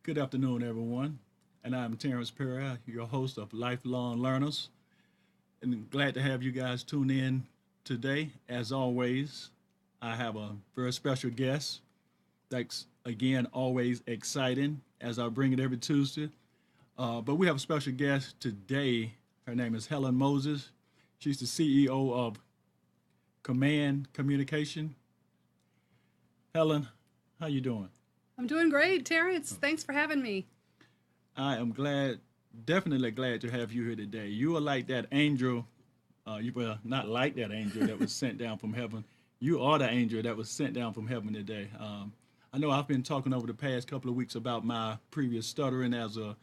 Good afternoon, everyone. And I'm Terrence Perry, your host of Lifelong Learners. And glad to have you guys tune in today. As always, I have a very special guest that's, again, always exciting as I bring it every Tuesday. But we have a special guest today. Her name is Helen Moses. She's the CEO of Command Communication. Helen, how you doing? I'm doing great, Terrence. Thanks for having me. I am glad, definitely glad to have you here today. You are like that angel, you were not like that angel that was sent down from heaven. You are the angel that was sent down from heaven today. I know I've been talking over the past couple of weeks about my previous stuttering as a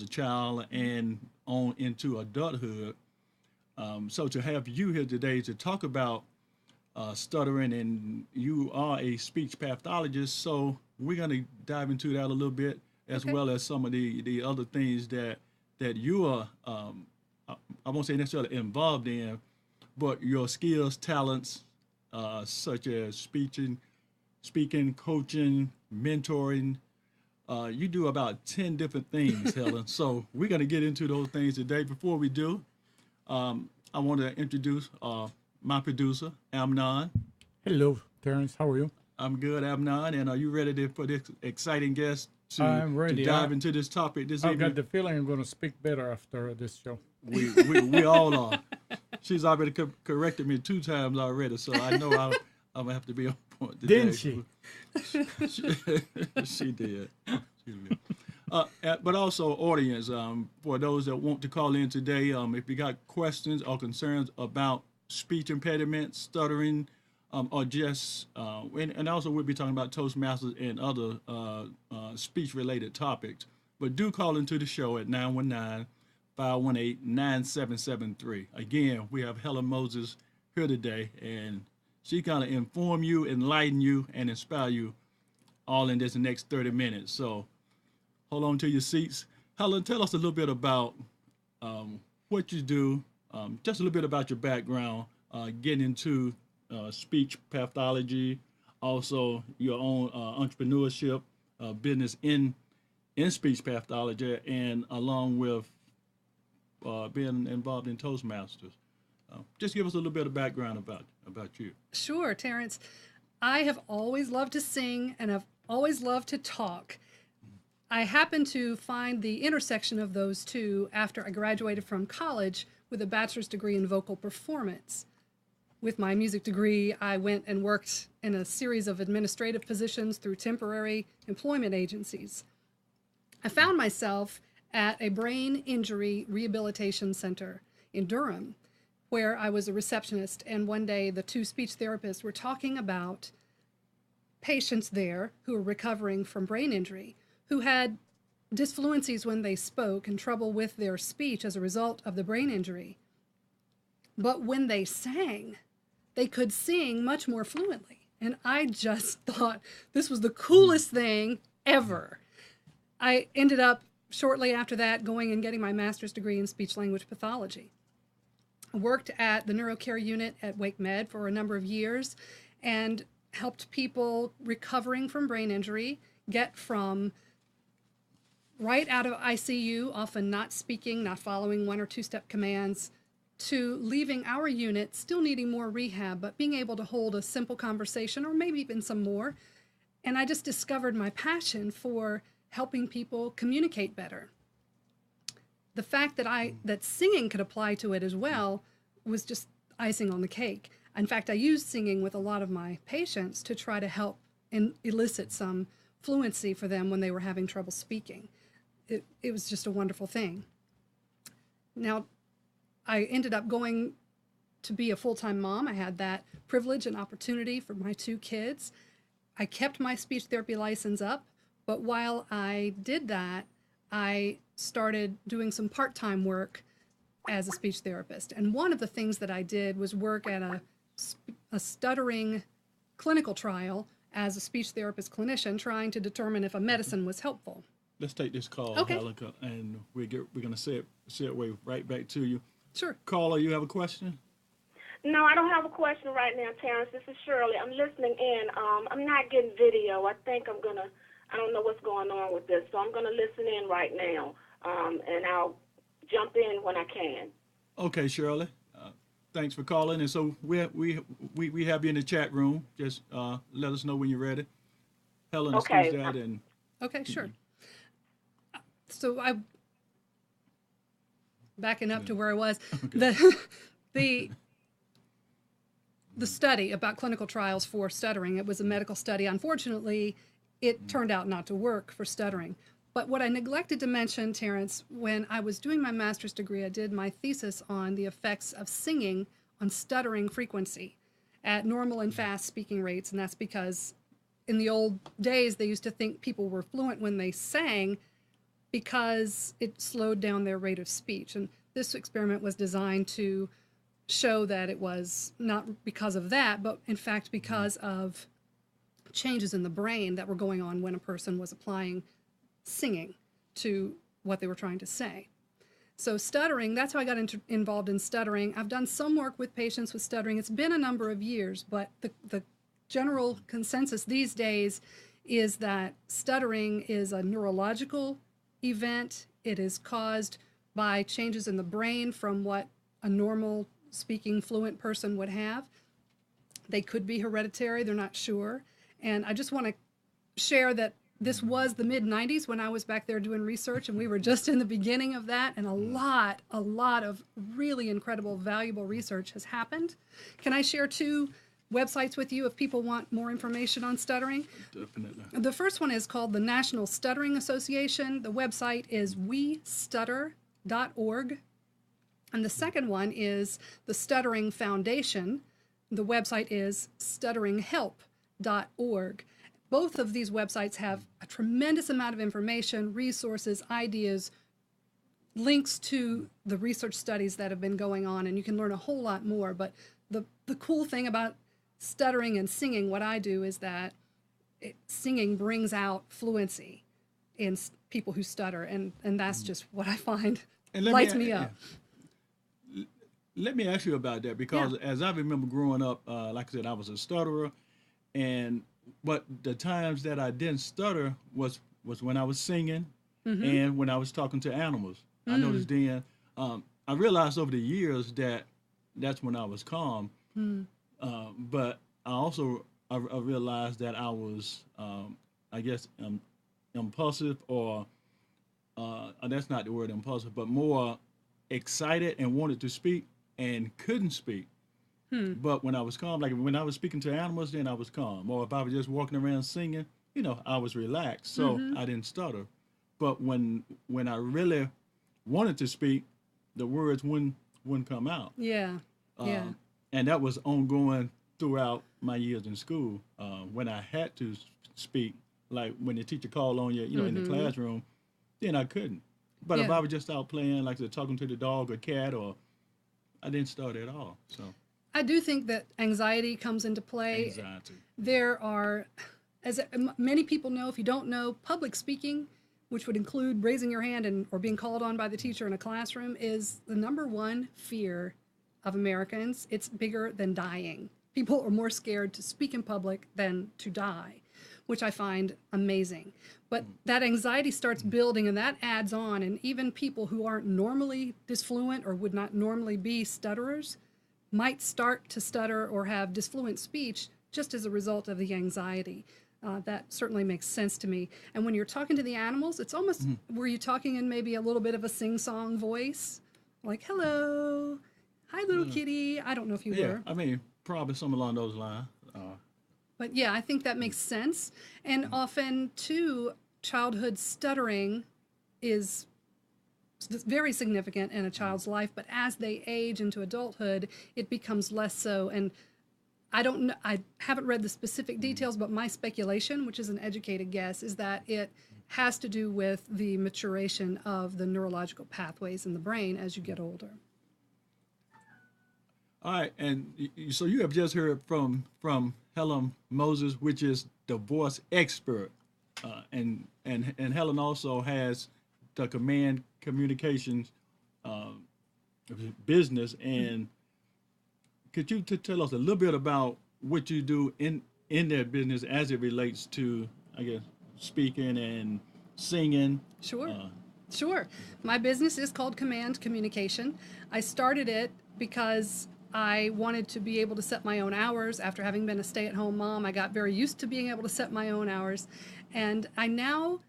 child and on into adulthood. So to have you here today to talk about stuttering, and you are a speech pathologist, so we're going to dive into that a little bit, as Okay. well as some of the other things that you are, I won't say necessarily involved in, but your skills, talents, such as speaking, coaching, mentoring. You do about 10 different things, Helen. So we're going to get into those things today. Before we do, I want to introduce my producer, Amnon. Hello, Terrence. How are you? I'm good, Amnon. And are you ready for this exciting guest I'm to ready. dive into this topic this I've got evening? the feeling I'm going to speak better after this show. We all are. She's already corrected me 2 times already, so I know I'm gonna have to be on point today. Didn't she? She did. She did. But also, audience, for those that want to call in today, if you got questions or concerns about speech impediment, stuttering, or just, and also we'll be talking about Toastmasters and other speech-related topics. But do call into the show at 919-518-9773. Again, we have Helen Moses here today, and she kind of inform you, enlighten you, and inspire you all in this next 30 minutes. So hold on to your seats. Helen, tell us a little bit about what you do, just a little bit about your background, getting into speech pathology, also your own entrepreneurship, business in speech pathology, and along with being involved in Toastmasters. Just give us a little bit of background about you. Sure, Terrence. I have always loved to sing and I've always loved to talk. I happened to find the intersection of those two after I graduated from college with a bachelor's degree in vocal performance. With my music degree, I went and worked in a series of administrative positions through temporary employment agencies. I found myself at a brain injury rehabilitation center in Durham, where I was a receptionist, and one day the two speech therapists were talking about patients there who were recovering from brain injury, who had disfluencies when they spoke and trouble with their speech as a result of the brain injury. But when they sang, they could sing much more fluently. And I just thought this was the coolest thing ever. I ended up shortly after that going and getting my master's degree in speech language pathology. I worked at the neurocare unit at Wake Med for a number of years and helped people recovering from brain injury get from right out of ICU, often not speaking, not following 1 or 2-step commands, to leaving our unit still needing more rehab, but being able to hold a simple conversation or maybe even some more. And I just discovered my passion for helping people communicate better. The fact that singing could apply to it as well was just icing on the cake. In fact, I used singing with a lot of my patients to try to help and elicit some fluency for them when they were having trouble speaking. It was just a wonderful thing. Now, I ended up going to be a full-time mom. I had that privilege and opportunity for my 2 kids. I kept my speech therapy license up, but while I did that, I started doing some part-time work as a speech therapist. And one of the things that I did was work at a stuttering clinical trial as a speech therapist clinician, trying to determine if a medicine was helpful. Let's take this call, Okay. Helen, and we're gonna say it way right back to you. Sure. Caller, you have a question? No, I don't have a question right now, Terrence. This is Shirley. I'm listening in. I'm not getting video. I think I'm gonna I don't know what's going on with this. So I'm going to listen in right now, and I'll jump in when I can. Okay, Shirley. Thanks for calling. And so we have you in the chat room. Just let us know when you're ready. Helen sees Okay. that, and Okay, sure. So backing up to where I was, the study about clinical trials for stuttering, it was a medical study. Unfortunately, it turned out not to work for stuttering. But what I neglected to mention, Terrence, when I was doing my master's degree, I did my thesis on the effects of singing on stuttering frequency at normal and fast speaking rates. And that's because in the old days, they used to think people were fluent when they sang because it slowed down their rate of speech. And this experiment was designed to show that it was not because of that, but in fact because of changes in the brain that were going on when a person was applying singing to what they were trying to say. So stuttering, that's how I got involved in stuttering. I've done some work with patients with stuttering. It's been a number of years, but the general consensus these days is that stuttering is a neurological event. It is caused by changes in the brain from what a normal speaking fluent person would have. They could be hereditary, they're not sure. And I just want to share that this was the mid-90s when I was back there doing research, and we were just in the beginning of that, and a lot of really incredible, valuable research has happened. Can I share 2 websites with you if people want more information on stuttering? definitely. The first one is called the National Stuttering Association. The website is westutter.org. And the second one is the Stuttering Foundation. The website is stutteringhelp.org. Both of these websites have a tremendous amount of information, resources, ideas, links to the research studies that have been going on, and you can learn a whole lot more. But the cool thing about stuttering and singing, what I do is that singing brings out fluency in people who stutter, and that's just what I find And lights me up. Let me ask you about that, because Yeah. as I remember growing up, like I said, I was a stutterer, but the times that I didn't stutter was when I was singing and when I was talking to animals. I noticed then, I realized over the years that that's when I was calm, but I realized that I was, I guess, impulsive, or that's not the word impulsive, but more excited and wanted to speak and couldn't speak. But when I was calm, like when I was speaking to animals, then I was calm. Or if I was just walking around singing, I was relaxed, so I didn't stutter. But when I really wanted to speak, the words wouldn't come out. Yeah. Yeah. And that was ongoing throughout my years in school. When I had to speak, like when the teacher called on you, in the classroom, then I couldn't. But if Yeah. I was just out playing, like I said, talking to the dog or cat, or I didn't start at all. So I do think that anxiety comes into play. anxiety. There are, as many people know, if you don't know, public speaking, which would include raising your hand or being called on by the teacher in a classroom, is the number one fear of Americans. It's bigger than dying. People are more scared to speak in public than to die, which I find amazing. But that anxiety starts building, and that adds on, and even people who aren't normally disfluent or would not normally be stutterers might start to stutter or have disfluent speech just as a result of the anxiety. That certainly makes sense to me. And when you're talking to the animals, it's almost, were you talking in maybe a little bit of a sing-song voice? Like, hello, hi, little kitty. I don't know if you Yeah, were. I mean, probably something along those lines. But yeah, I think that makes sense. And often, too, childhood stuttering is very significant in a child's life, but as they age into adulthood, it becomes less so. And I don't know, I haven't read the specific details, but my speculation, which is an educated guess, is that it has to do with the maturation of the neurological pathways in the brain as you get older. All right, and so you have just heard from Helen Moses, which is the voice expert, and Helen also has the command communications business. And could you tell us a little bit about what you do in that business as it relates to, I guess, speaking and singing. Sure. Uh, Sure. My business is called Command Communication. I started it because I wanted to be able to set my own hours. After having been a stay-at-home mom, I got very used to being able to set my own hours. And I now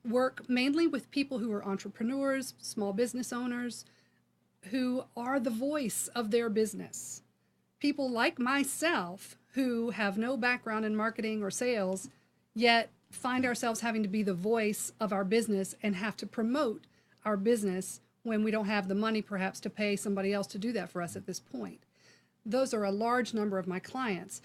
work mainly with people who are entrepreneurs, small business owners, who are the voice of their business. People like myself who have no background in marketing or sales, yet find ourselves having to be the voice of our business and have to promote our business when we don't have the money perhaps to pay somebody else to do that for us at this point. Those are a large number of my clients.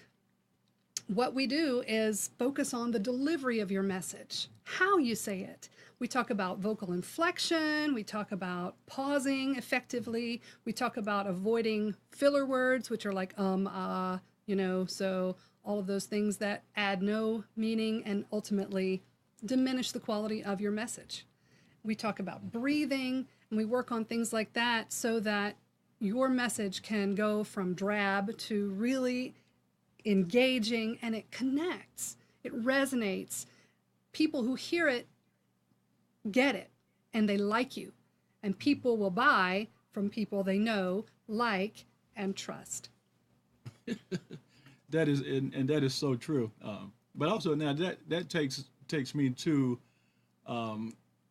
What we do is focus on the delivery of your message, how you say it. We talk about vocal inflection, we talk about pausing effectively, we talk about avoiding filler words, which are like so all of those things that add no meaning and ultimately diminish the quality of your message. We talk about breathing, and we work on things like that so that your message can go from drab to really engaging, and it connects, it resonates. People who hear it get it, and they like you. And people will buy from people they know, like, and trust. that is, and that is so true. But also now that takes me to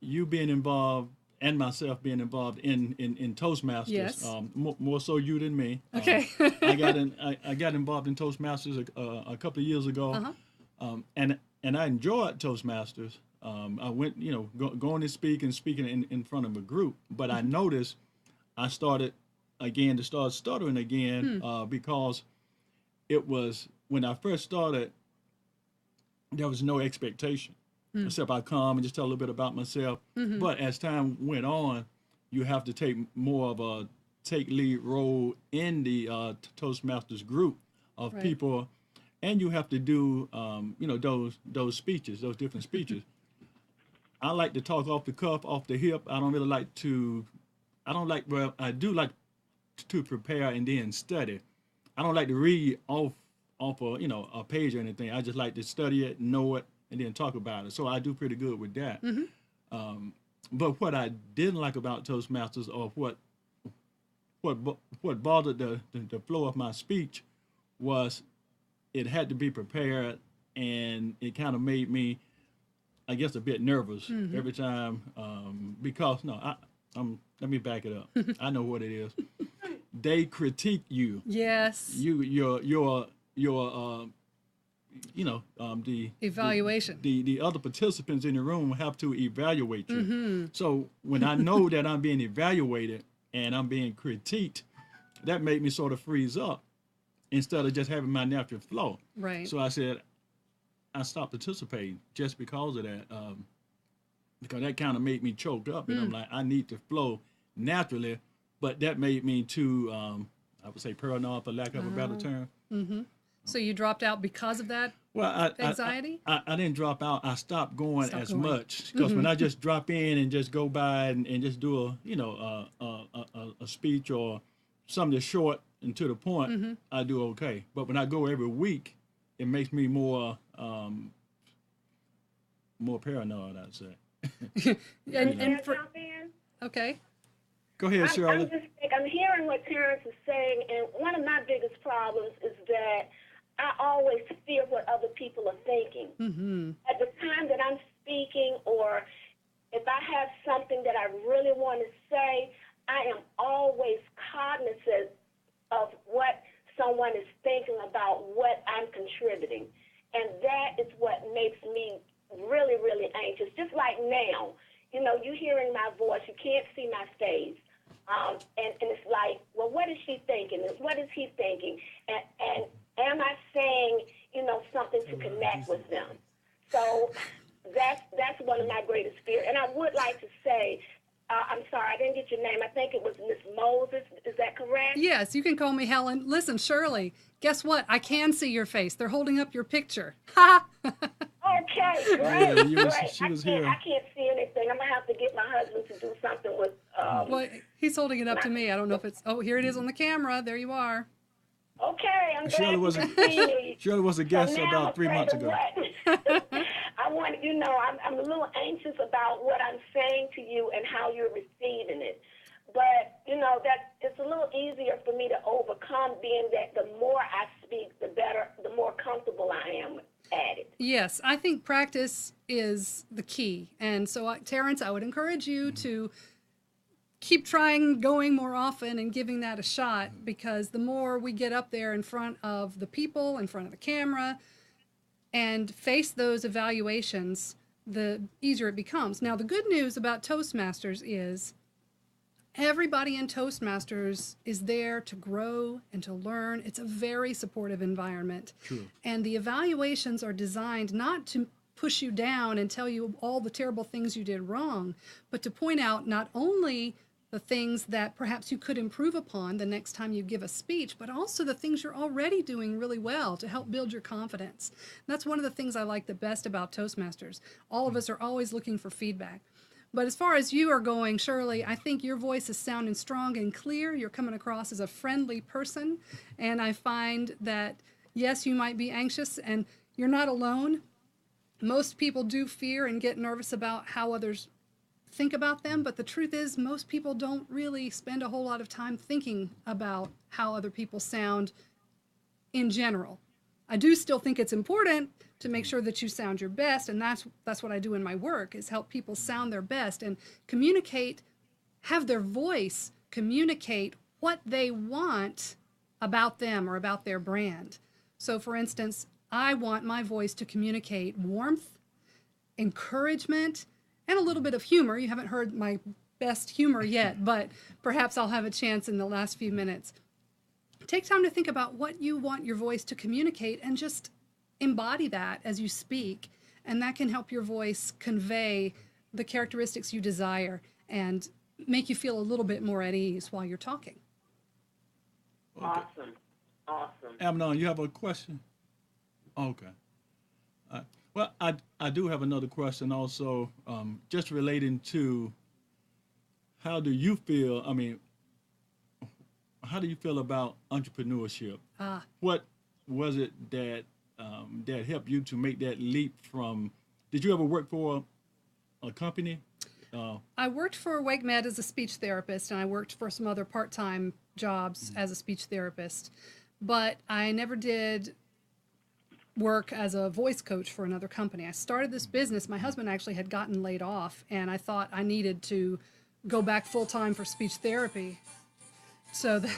you being involved and myself being involved in Toastmasters. Yes. More so you than me. Okay. I got involved in Toastmasters a couple of years ago, and I enjoyed Toastmasters. I went, going to speaking in front of a group, but I noticed I started again to start stuttering again because it was when I first started, there was no expectation. Except I come and just tell a little bit about myself. But as time went on, you have to take more of a take lead role in the Toastmasters group of Right. people, and you have to do those speeches, those different speeches. I like to talk off the cuff, off the hip. I don't really like to. I don't like. Well, I do like to prepare and then study. I don't like to read off a page or anything. I just like to study it, know it, and then talk about it. So I do pretty good with that. But what I didn't like about Toastmasters, or what bothered the flow of my speech, was it had to be prepared, and it kind of made me, I guess, a bit nervous every time because let me back it up. I know what it is. They critique you. Yes. Your the Evaluation. The other participants in the room have to evaluate you. So when I know that I'm being evaluated and I'm being critiqued, that made me sort of freeze up instead of just having my natural flow. Right. So I said, I stopped participating just because of that, because that kind of made me choke up, and I'm like, I need to flow naturally, but that made me too, I would say, paranoid, for lack of a better term. So you dropped out because of that Well, anxiety? I didn't drop out. I stopped going as much because when I just drop in and just go by and just do a speech or something that's short and to the point, I do okay. But when I go every week, it makes me more paranoid, I'd say. and for, Jump in? okay. Go ahead, Shirley. I'm hearing what Terrence is saying, and one of my biggest problems is that I always fear what other people are thinking. At the time that I'm speaking, or if I have something that I really want to say, I am always cognizant of what someone is thinking about what I'm contributing. And that is what makes me really, really anxious. Just like now, you're hearing my voice, you can't see my face. And it's like, well, what is she thinking? What is he thinking? And am I saying, something to connect with them? So that's one of my greatest fears. And I would like to say, I'm sorry, I didn't get your name. I think it was Miss Moses. Is that correct? Yes, you can call me Helen. Listen, Shirley, guess what? I can see your face. They're holding up your picture. Ha! Okay, great. Yeah, she was here. I can't see anything. I'm going to have to get my husband to do something with... Well, he's holding it up to me. I don't know if it's... Oh, here it is on the camera. There you are. Okay, I'm glad Shirley you can see me. was a guest So now about I'm 3 afraid months of ago. what? I want, I'm a little anxious about what I'm saying to you and how you're receiving it. But, that it's a little easier for me to overcome, being that the more I speak, the better, the more comfortable I am at it. Yes, I think practice is the key. And so, Terrence, I would encourage you to keep trying, going more often and giving that a shot, because the more we get up there in front of the people, in front of the camera, and face those evaluations, the easier it becomes. Now, the good news about Toastmasters is everybody in Toastmasters is there to grow and to learn. It's a very supportive environment. True. And the evaluations are designed not to push you down and tell you all the terrible things you did wrong, but to point out not only the things that perhaps you could improve upon the next time you give a speech, but also the things you're already doing really well to help build your confidence. That's one of the things I like the best about Toastmasters. All of us are always looking for feedback. But as far as you are going, Shirley, I think your voice is sounding strong and clear. You're coming across as a friendly person. And I find that, yes, you might be anxious, and you're not alone. Most people do fear and get nervous about how others think about them, but the truth is most people don't really spend a whole lot of time thinking about how other people sound in general. I do still think it's important to make sure that you sound your best, and that's what I do in my work, is help people sound their best and communicate, have their voice communicate what they want about them or about their brand. So for instance, I want my voice to communicate warmth, encouragement, and a little bit of humor. You haven't heard my best humor yet, but perhaps I'll have a chance in the last few minutes. Take time to think about what you want your voice to communicate and just embody that as you speak. And that can help your voice convey the characteristics you desire and make you feel a little bit more at ease while you're talking. Okay. Awesome. Amnon, you have a question? Okay. Well, I do have another question also, just relating to how do you feel about entrepreneurship? What was it that that helped you to make that leap from, did you ever work for a company? I worked for Wake Med as a speech therapist, and I worked for some other part-time jobs as a speech therapist, but I never did work as a voice coach for another company. I started this business. My husband actually had gotten laid off, and I thought I needed to go back full-time for speech therapy, so that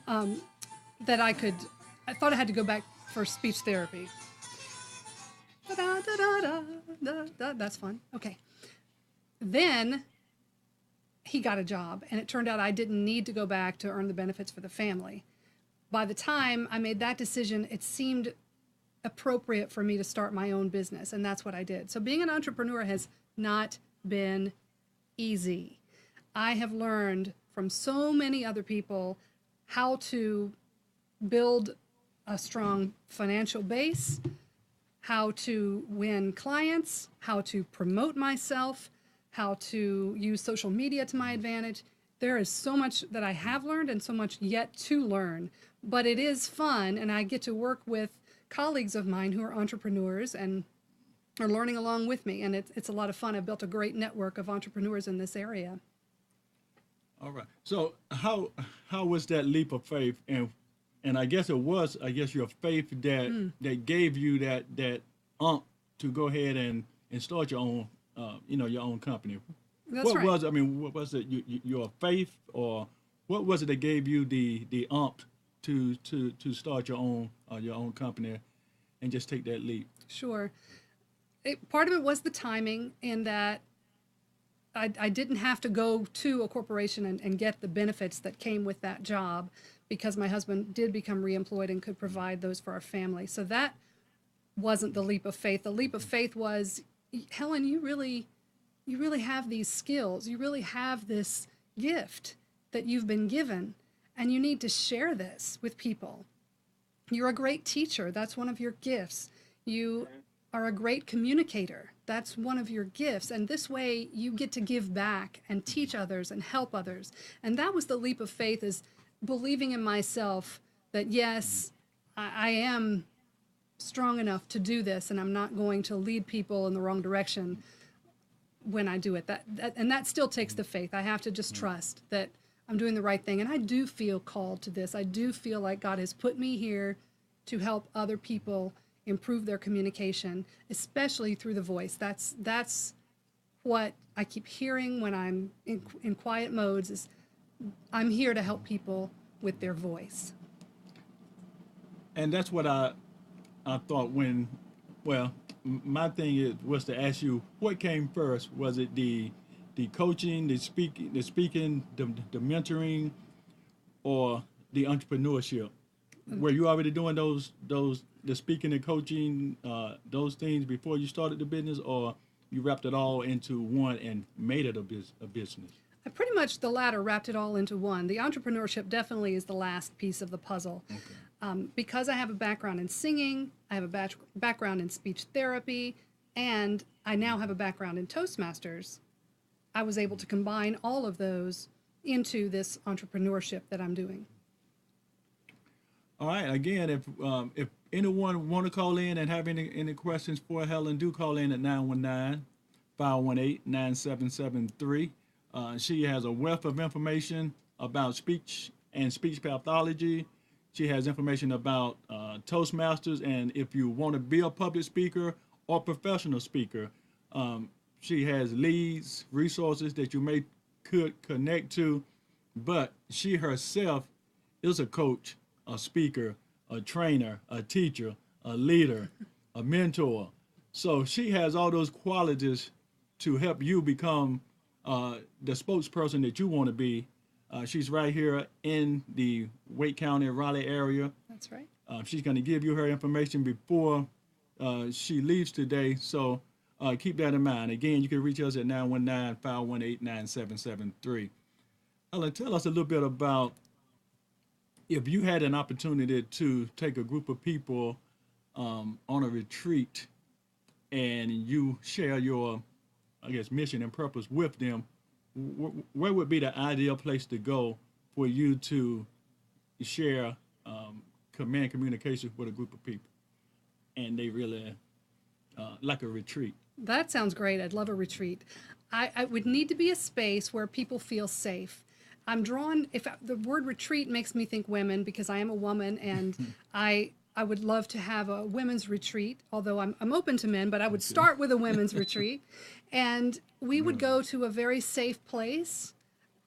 I thought I had to go back for speech therapy. That's fun. Okay. Then he got a job, and it turned out I didn't need to go back to earn the benefits for the family. By the time I made that decision, it seemed appropriate for me to start my own business, and that's what I did. So being an entrepreneur has not been easy. I have learned from so many other people how to build a strong financial base, how to win clients, how to promote myself, how to use social media to my advantage. There is so much that I have learned and so much yet to learn, but it is fun, and I get to work with colleagues of mine who are entrepreneurs and are learning along with me, and it's a lot of fun. I've built a great network of entrepreneurs in this area. All right. So how was that leap of faith, and I guess it was your faith that gave you that to go ahead and start your own your own company. That's right. What was it? Your faith, or what was it that gave you the to start your own company and just take that leap? Sure. Part of it was the timing, in that I didn't have to go to a corporation and get the benefits that came with that job, because my husband did become reemployed and could provide those for our family. So that wasn't the leap of faith. The leap of faith was, Helen, you really have these skills. You really have this gift that you've been given, and you need to share this with people. You're a great teacher. That's one of your gifts. You are a great communicator. That's one of your gifts. And this way you get to give back and teach others and help others. And that was the leap of faith, is believing in myself that, yes, I am strong enough to do this, and I'm not going to lead people in the wrong direction when I do it. That still takes the faith. I have to just trust that I'm doing the right thing. And I do feel called to this. I do feel like God has put me here to help other people improve their communication, especially through the voice. That's what I keep hearing when I'm in quiet modes, is I'm here to help people with their voice. And that's what I thought when, well, my thing was to ask you, what came first? Was it the coaching, the speaking, the mentoring, or the entrepreneurship? Were you already doing the speaking and coaching, those things before you started the business, or you wrapped it all into one and made it a business? I pretty much, the latter, wrapped it all into one. The entrepreneurship definitely is the last piece of the puzzle. Okay. Because I have a background in singing, I have a background in speech therapy, and I now have a background in Toastmasters, I was able to combine all of those into this entrepreneurship that I'm doing. All right. Again, if anyone want to call in and have any questions for Helen, do call in at 919-518-9773. She has a wealth of information about speech and speech pathology. She has information about Toastmasters, and if you want to be a public speaker or professional speaker, she has leads, resources that you could connect to. But she herself is a coach, a speaker, a trainer, a teacher, a leader, a mentor. So she has all those qualities to help you become the spokesperson that you want to be. She's right here in the Wake County, Raleigh area. That's right. She's going to give you her information before she leaves today. So keep that in mind. Again, you can reach us at 919-518-9773. Helen, tell us a little bit about, if you had an opportunity to take a group of people on a retreat and you share your, I guess, mission and purpose with them, where would be the ideal place to go for you to share command communication with a group of people, and they really like a retreat? That sounds great. I'd love a retreat. I would need to be a space where people feel safe. I'm drawn, the word retreat makes me think women, because I am a woman, and I would love to have a women's retreat, although I'm open to men, but I would start with a women's retreat. And we would go to a very safe place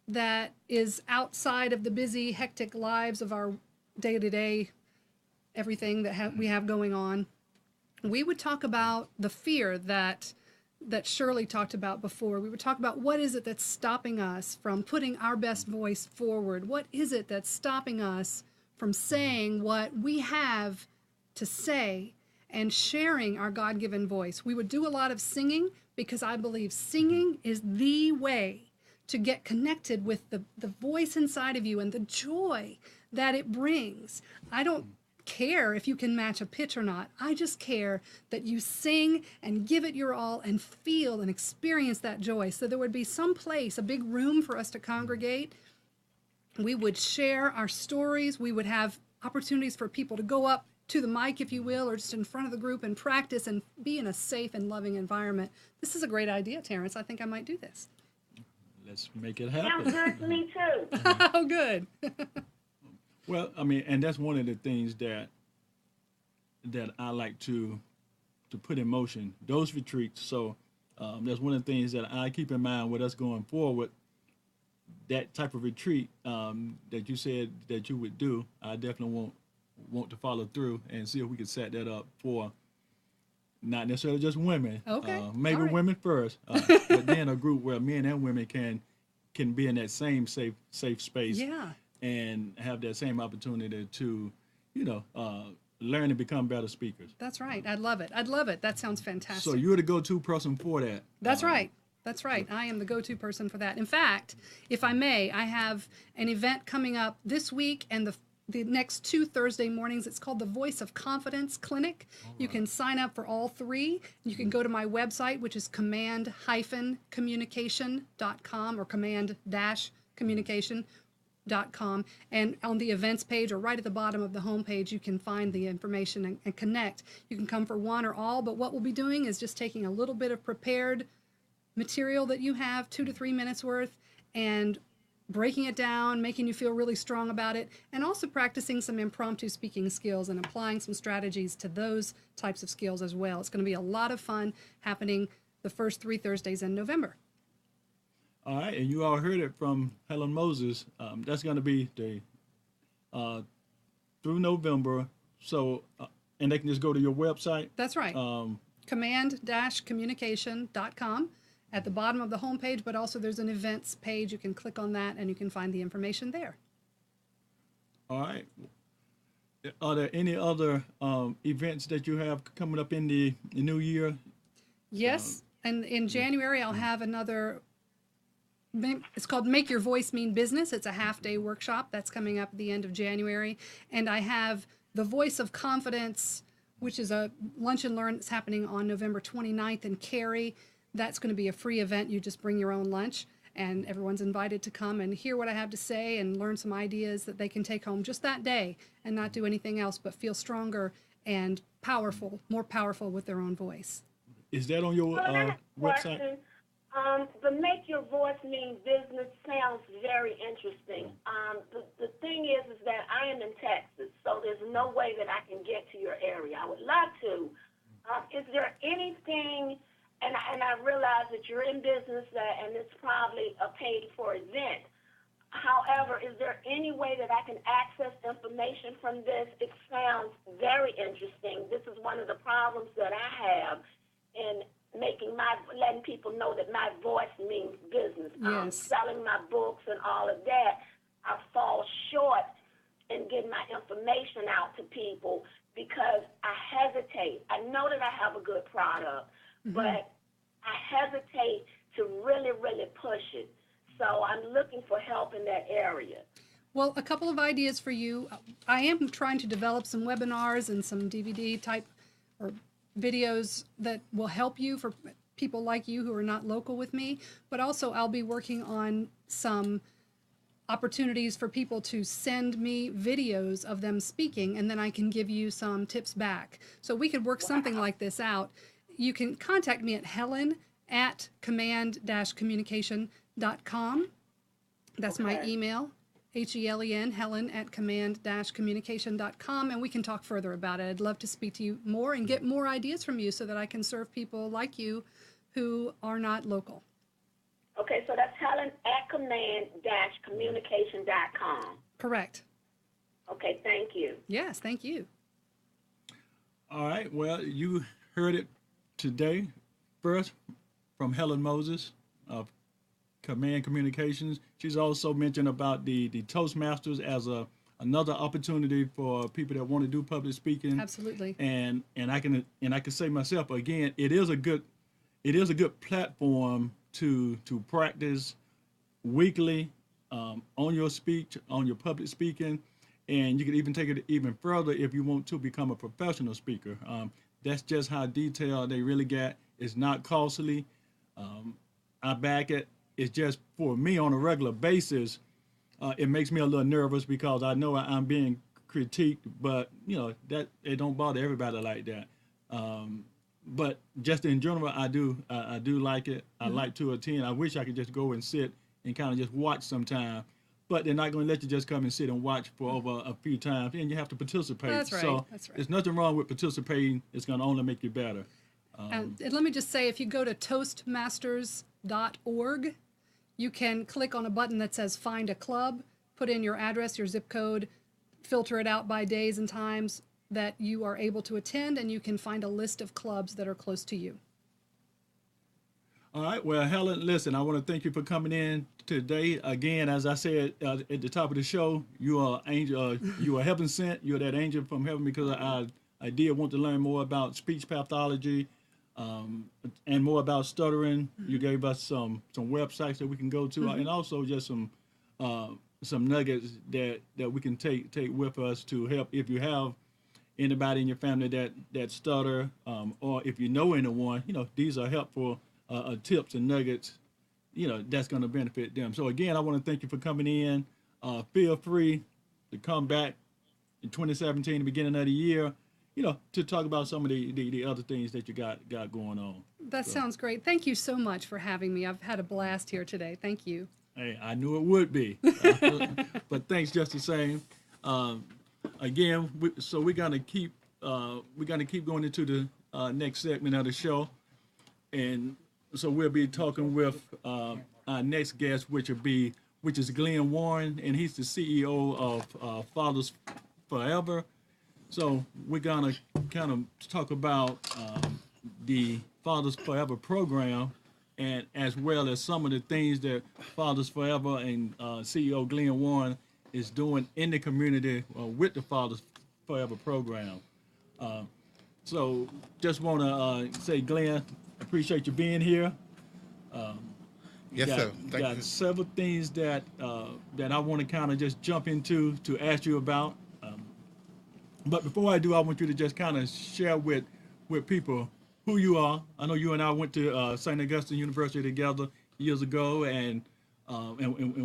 that is outside of the busy, hectic lives of our day-to-day, everything that we have going on. We would talk about the fear that Shirley talked about before. We would talk about, what is it that's stopping us from putting our best voice forward? What is it that's stopping us from saying what we have to say and sharing our God-given voice? We would do a lot of singing, because I believe singing is the way to get connected with the voice inside of you and the joy that it brings. I don't care if you can match a pitch or not. I just care that you sing and give it your all and feel and experience that joy. So there would be some place, a big room for us to congregate. We would share our stories. We would have opportunities for people to go up to the mic, if you will, or just in front of the group and practice and be in a safe and loving environment. This is a great idea, Terrence. I think I might do this. Let's make it happen. Sounds good to me, too. Oh, good. Well, I mean, and that's one of the things that I like to put in motion, those retreats. So that's one of the things that I keep in mind with us going forward. That type of retreat that you said that you would do, I definitely want to follow through and see if we can set that up for not necessarily just women. Okay. Maybe All right. women first, but then a group where men and women can be in that same safe space. Yeah. And have that same opportunity to, learn and become better speakers. That's right. I'd love it. That sounds fantastic. So you're the go-to person for that. That's right. That's right. I am the go-to person for that. In fact, if I may, I have an event coming up this week and the next 2 Thursday mornings. It's called the Voice of Confidence Clinic. Right. You can sign up for all 3. You can go to my website, which is command-communication.com or command-communication. communication.com, and on the events page or right at the bottom of the homepage you can find the information and connect. You can come for one or all, but what we'll be doing is just taking a little bit of prepared material that you have, 2 to 3 minutes worth, and breaking it down, making you feel really strong about it, and also practicing some impromptu speaking skills and applying some strategies to those types of skills as well. It's going to be a lot of fun happening the first 3 Thursdays in November. All right, and you all heard it from Helen Moses. That's going to be the through November. So, and they can just go to your website. That's right. Command-communication.com at the bottom of the homepage, but also there's an events page. You can click on that and you can find the information there. All right. Are there any other events that you have coming up in the new year? Yes, and in January I'll have another. It's called Make Your Voice Mean Business. It's a half-day workshop that's coming up at the end of January. And I have the Voice of Confidence, which is a lunch and learn that's happening on November 29th in Cary. That's going to be a free event. You just bring your own lunch, and everyone's invited to come and hear what I have to say and learn some ideas that they can take home just that day and not do anything else but feel stronger and powerful, more powerful with their own voice. Is that on your website? Question. The Make Your Voice Mean Business sounds very interesting. The thing is that I am in Texas, so there's no way that I can get to your area. I would love to. Is there anything, and I realize that you're in business and it's probably a paid-for event. However, is there any way that I can access information from this? It sounds very interesting. This is one of the problems that I have in letting people know that my voice means business. Yes. Selling my books and all of that, I fall short in getting my information out to people because I hesitate. I know that I have a good product, but I hesitate to really, really push it. So I'm looking for help in that area. Well, a couple of ideas for you. I am trying to develop some webinars and some DVD type or videos that will help you for people like you who are not local with me, but also I'll be working on some opportunities for people to send me videos of them speaking, and then I can give you some tips back. So we could work something like this out. You can contact me at helen@command-communication.com. That's my email. Helen, Helen@command-communication.com, and we can talk further about it. I'd love to speak to you more and get more ideas from you so that I can serve people like you who are not local. Okay, so that's Helen@command-communication.com. Correct. Okay, thank you. Yes, thank you. All right. Well, you heard it today first from Helen Moses of Command Communications. She's also mentioned about the Toastmasters as another opportunity for people that want to do public speaking. Absolutely. And I can say myself again, it is a good platform to practice weekly on your speech, on your public speaking, and you can even take it even further if you want to become a professional speaker. That's just how detailed they really get. It's not costly. I back it. It's just for me on a regular basis. It makes me a little nervous because I know I'm being critiqued, but that it don't bother everybody like that. But just in general, I do like it. I like to attend. I wish I could just go and sit and kind of just watch sometime, but they're not going to let you just come and sit and watch for over a few times, and you have to participate. That's right. So That's right. there's nothing wrong with participating. It's going to only make you better. And let me just say, if you go to toastmasters.org, you can click on a button that says Find a Club, put in your address, your zip code, filter it out by days and times that you are able to attend, and you can find a list of clubs that are close to you. All right. Well, Helen, listen, I want to thank you for coming in today. Again, as I said at the top of the show, you are angel. You are heaven sent. You're that angel from heaven because I did want to learn more about speech pathology and more about stuttering. You gave us some websites that we can go to, and also just some nuggets that we can take with us to help if you have anybody in your family that stutter, or if you know anyone. These are helpful tips and nuggets. That's going to benefit them. So again, I want to thank you for coming in. feel free to come back in 2017, the beginning of the year, to talk about some of the other things that you got going on. That sounds great. Thank you so much for having me. I've had a blast here today. Thank you. Hey, I knew it would be, but thanks just the same. Again, we're gonna keep going into the next segment of the show, and so we'll be talking with our next guest, which is Glen Warren, and he's the CEO of Fathers Forever. So we're gonna kind of talk about the Fathers Forever program, and as well as some of the things that Fathers Forever and CEO Glen Warren is doing in the community with the Fathers Forever program. So just want to say, Glen, appreciate you being here. Yes, sir. Thank you. Several things that I want to kind of just jump into to ask you about. But before I do, I want you to just kind of share with people who you are. I know you and I went to St. Augustine University together years ago, and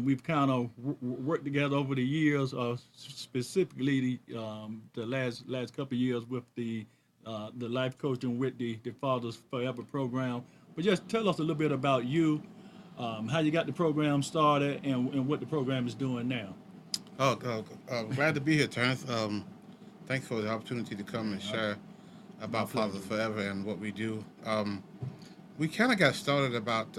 we've kind of worked together over the years, specifically the last couple of years with the life coaching with the Fathers Forever program. But just tell us a little bit about you, how you got the program started, and what the program is doing now. Glad to be here, Terrence. Thanks for the opportunity to come and share about Fathers Forever and what we do. We kind of got started about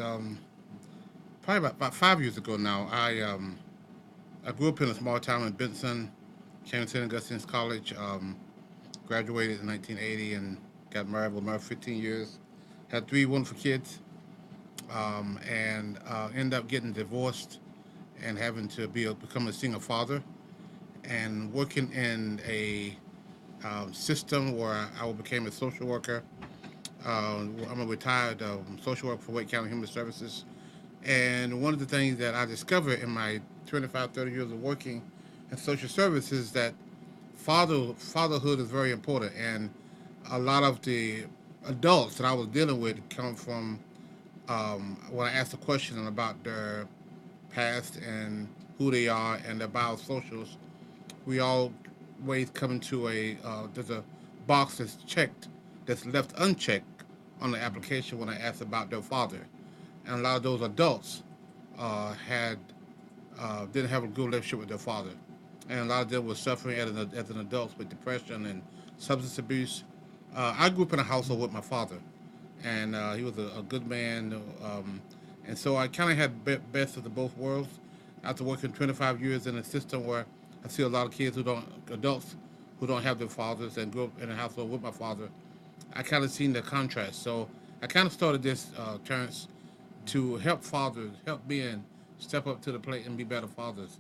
probably about 5 years ago now. I grew up in a small town in Benson, came to St. Augustine's College, graduated in 1980 and got married. Was married 15 years, had 3 wonderful kids, and ended up getting divorced and having to become a single father, and working in a system where I became a social worker. I'm a retired social worker for Wake County Human Services. And one of the things that I discovered in my 25, 30 years of working in social services is that fatherhood is very important. And a lot of the adults that I was dealing with come from, when I asked a question about their past and who they are and their biosocials, we always come into there's a box that's left unchecked on the application when I asked about their father. And a lot of those adults didn't have a good relationship with their father. And a lot of them were suffering as an adult with depression and substance abuse. I grew up in a household with my father, and he was a good man. And so I kind of had best of the both worlds. After working 25 years in a system where I see a lot of adults who don't have their fathers and grew up in a household with my father, I kind of seen the contrast. So I kind of started this, Terrence, to help fathers, help men step up to the plate and be better fathers.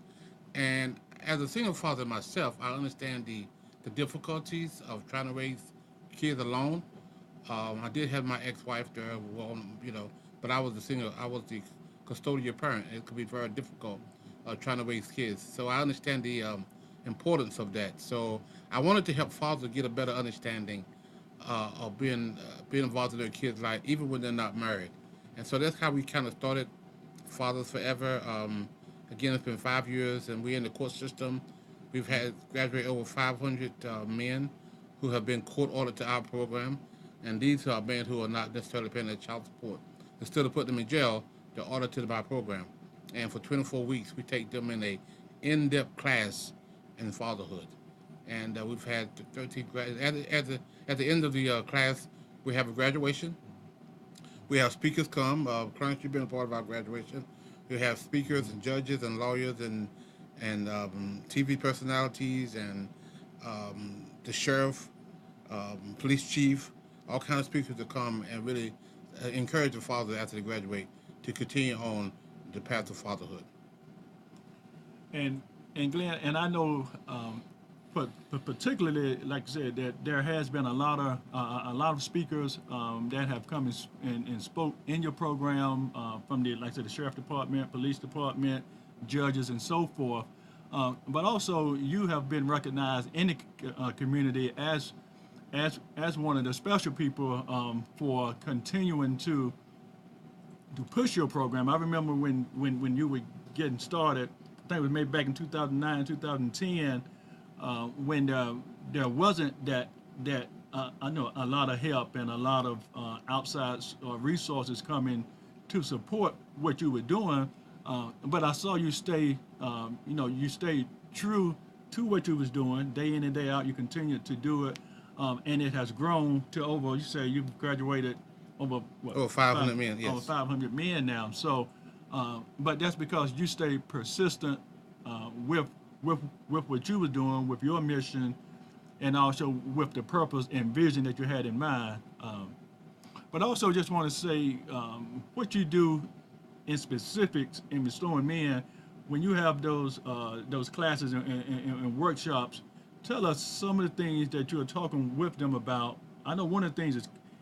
And as a single father myself, I understand the difficulties of trying to raise kids alone. I did have my ex-wife there, but I was the custodial parent. It could be very difficult trying to raise kids. So I understand the importance of that. So I wanted to help fathers get a better understanding of being involved in their kids' life, even when they're not married. And so that's how we kind of started Fathers Forever. Again, it's been 5 years, and we're in the court system. We've had graduated over 500 men who have been court ordered to our program, and these are men who are not necessarily paying their child support. Instead of putting them in jail, they're ordered to our program. And for 24 weeks, we take them in a in-depth class in fatherhood. And we've had 13 graduates. At the end of the class, we have a graduation. We have speakers come. Clarence, you've been a part of our graduation. We have speakers and judges and lawyers and TV personalities and the sheriff, police chief, all kinds of speakers to come and really encourage the father after they graduate to continue on the path of fatherhood. And Glen, and I know, but particularly, like I said, that there has been a lot of speakers that have come and spoke in your program from the sheriff department, police department, judges, and so forth. But also, you have been recognized in the community as one of the special people for continuing to push your program. I remember when you were getting started, think it was maybe back in 2009, 2010, when there wasn't that I know a lot of help and a lot of outside resources coming to support what you were doing. But I saw you stay, you stayed true to what you was doing day in and day out. You continued to do it, and it has grown to over. You say you've graduated over what? Over 500 men, yes. Over 500 men now. So, but that's because you stayed persistent with what you were doing, with your mission, and also with the purpose and vision that you had in mind. But I also just want to say what you do in specifics in restoring men when you have those classes and workshops. Tell us some of the things that you're talking with them about. I know one of the things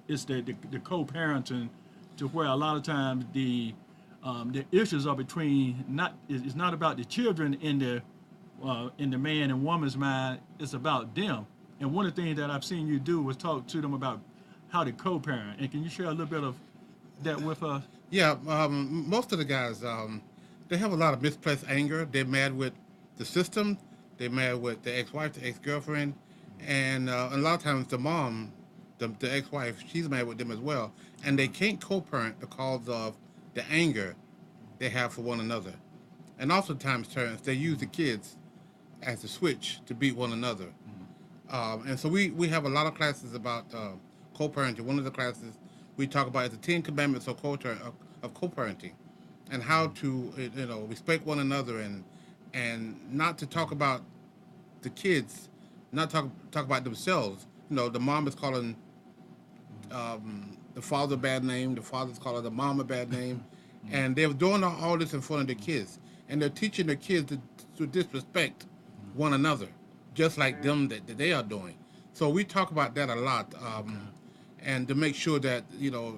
is the co-parenting, to where a lot of times the issues are between it's not about the children in the man and woman's mind. It's about them. And one of the things that I've seen you do was talk to them about how to co-parent. And can you share a little bit of that with us? Yeah, most of the guys, they have a lot of misplaced anger. They're mad with the system. They're mad with the ex-wife, the ex-girlfriend. And a lot of times the mom, the ex-wife, she's mad with them as well. And they can't co-parent because of the anger they have for one another. And oftentimes, Terrence, they use the kids as a switch to beat one another. And so we have a lot of classes about co-parenting. One of the classes we talk about is the 10 Commandments of co-parenting, and how to respect one another and not to talk about the kids, not talk about themselves. The mom is calling the father a bad name, the father's calling the mom a bad name, and they're doing all this in front of the kids, and they're teaching the kids to disrespect one another, just like them that they are doing. So we talk about that a lot, and to make sure that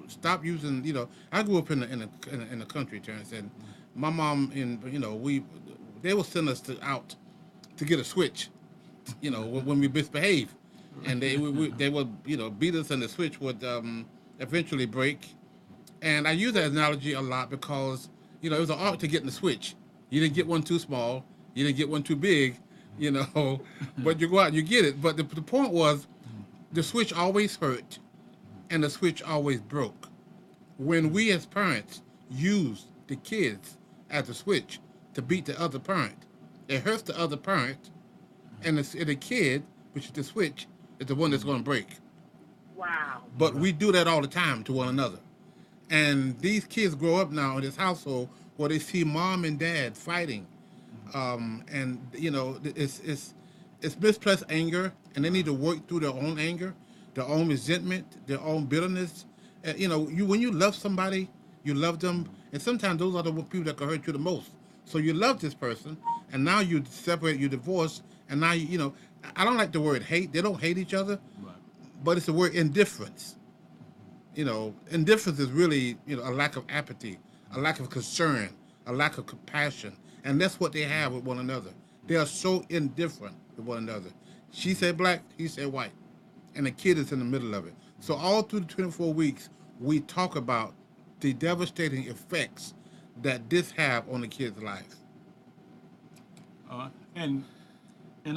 stop using. I grew up in the country, Terrence, and my mom they will send us out to get a switch, when we misbehave, and they would beat us, and the switch would eventually break. And I use that analogy a lot because it was an art to getting the switch. You didn't get one too small, you didn't get one too big. But you go out and you get it. But the point was, the switch always hurt, and the switch always broke. When we as parents use the kids as a switch to beat the other parent, it hurts the other parent, and the kid, which is the switch, is the one that's going to break. Wow. But we do that all the time to one another. And these kids grow up now in this household where they see mom and dad fighting. And it's misplaced anger, and they need to work through their own anger, their own resentment, their own bitterness. When you love somebody, you love them, and sometimes those are the people that can hurt you the most. So you love this person, and now you separate, you divorce, and now I don't like the word hate. They don't hate each other, right. But it's the word indifference. Indifference is really a lack of apathy, a lack of concern, a lack of compassion. And that's what they have with one another. They are so indifferent with one another. She said black, he said white. And the kid is in the middle of it. So all through the 24 weeks, we talk about the devastating effects that this have on the kid's life. And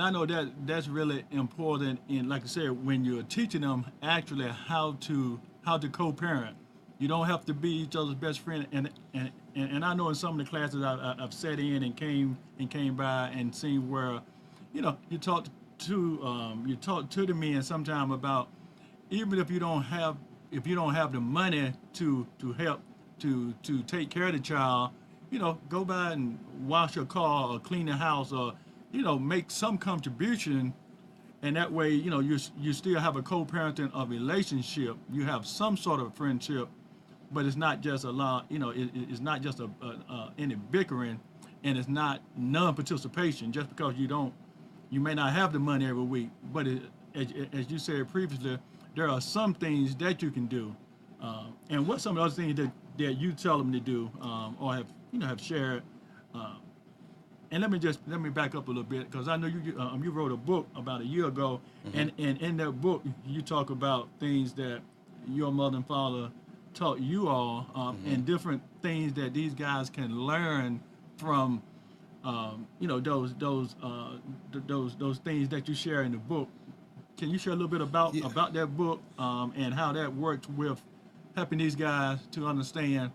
I know that's really important in, like I said, when you're teaching them actually how to co-parent. You don't have to be each other's best friend. And I know in some of the classes I've sat in and came by and seen where, you talk to the men sometime about, even if you don't have the money to help to take care of the child, go by and wash your car or clean the house or make some contribution, and that way you still have a co-parenting relationship. You have some sort of friendship, but it's not just it's not just any bickering, and it's not non-participation. Just because you may not have the money every week, but as you said previously, there are some things that you can do. And what some of the other things that you tell them to do, or have shared. And let me back up a little bit, because I know you wrote a book about a year ago, and in that book you talk about things that your mother and father taught you all, and different things that these guys can learn from those things that you share in the book. Can you share a little bit Yeah. about that book and how that works with helping these guys to understand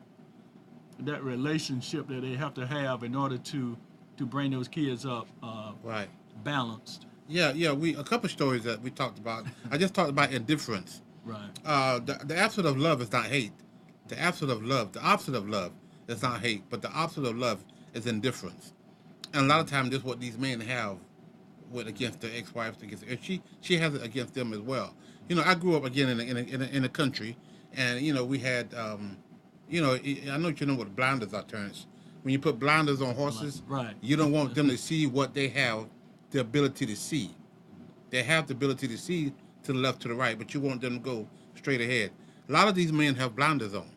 that relationship that they have to have in order to bring those kids up Right. balanced? Yeah. We a couple stories that we talked about. I just talked about indifference. Right. The opposite of love is not hate. The opposite of love is not hate, but the opposite of love is indifference. And a lot of times, this is what these men have with against their ex-wives, against, and she has it against them as well. I grew up again in the country, and we had, I know you know what blinders are, Terrence. When you put blinders on horses, Right. you don't want them to see what they have the ability to see. They have the ability to see to the left, to the right, but you want them to go straight ahead. A lot of these men have blinders on,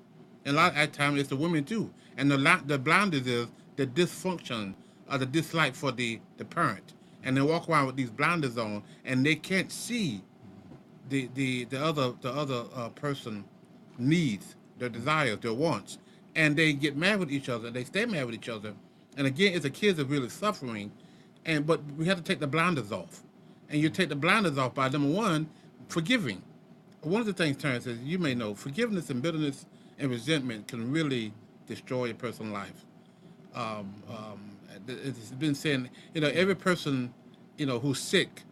and a lot at times it's the women too. And the blinders is the dysfunction or the dislike for the parent, and they walk around with these blinders on, and they can't see the other person needs, their desires, their wants, and they get mad with each other. They stay mad with each other, and again, it's the kids are really suffering, but we have to take the blinders off, and you take the blinders off by number one, forgiving. One of the things, Terrence, is you may know, forgiveness and bitterness and resentment can really destroy a person's life. It's been said, every person, who's sick,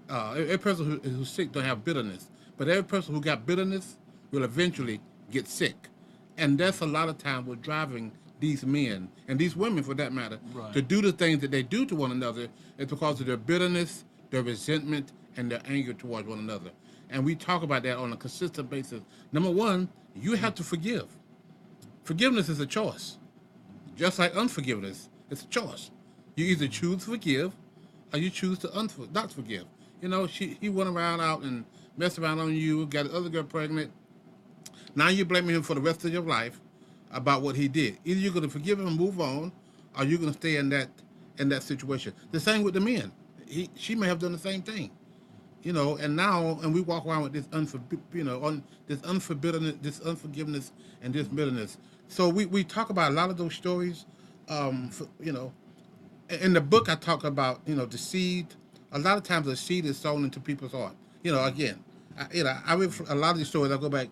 every person who's sick don't have bitterness, but every person who got bitterness will eventually get sick, and that's a lot of time what's driving these men and these women, for that matter, Right. to do the things that they do to one another. It's because of their bitterness, their resentment, and their anger towards one another. And we talk about that on a consistent basis. Number one, you have to forgive. Forgiveness is a choice. Just like unforgiveness, it's a choice. You either choose to forgive or you choose to not forgive. He went around out and messed around on you, got the other girl pregnant. Now you're blaming him for the rest of your life about what he did. Either you're going to forgive him and move on, or you're going to stay in that situation. The same with the men. She may have done the same thing. And we walk around with this this unforgiveness, and this bitterness. So we talk about a lot of those stories. In the book I talk about the seed. A lot of times the seed is sown into people's heart. Again, I read a lot of these stories. I go back.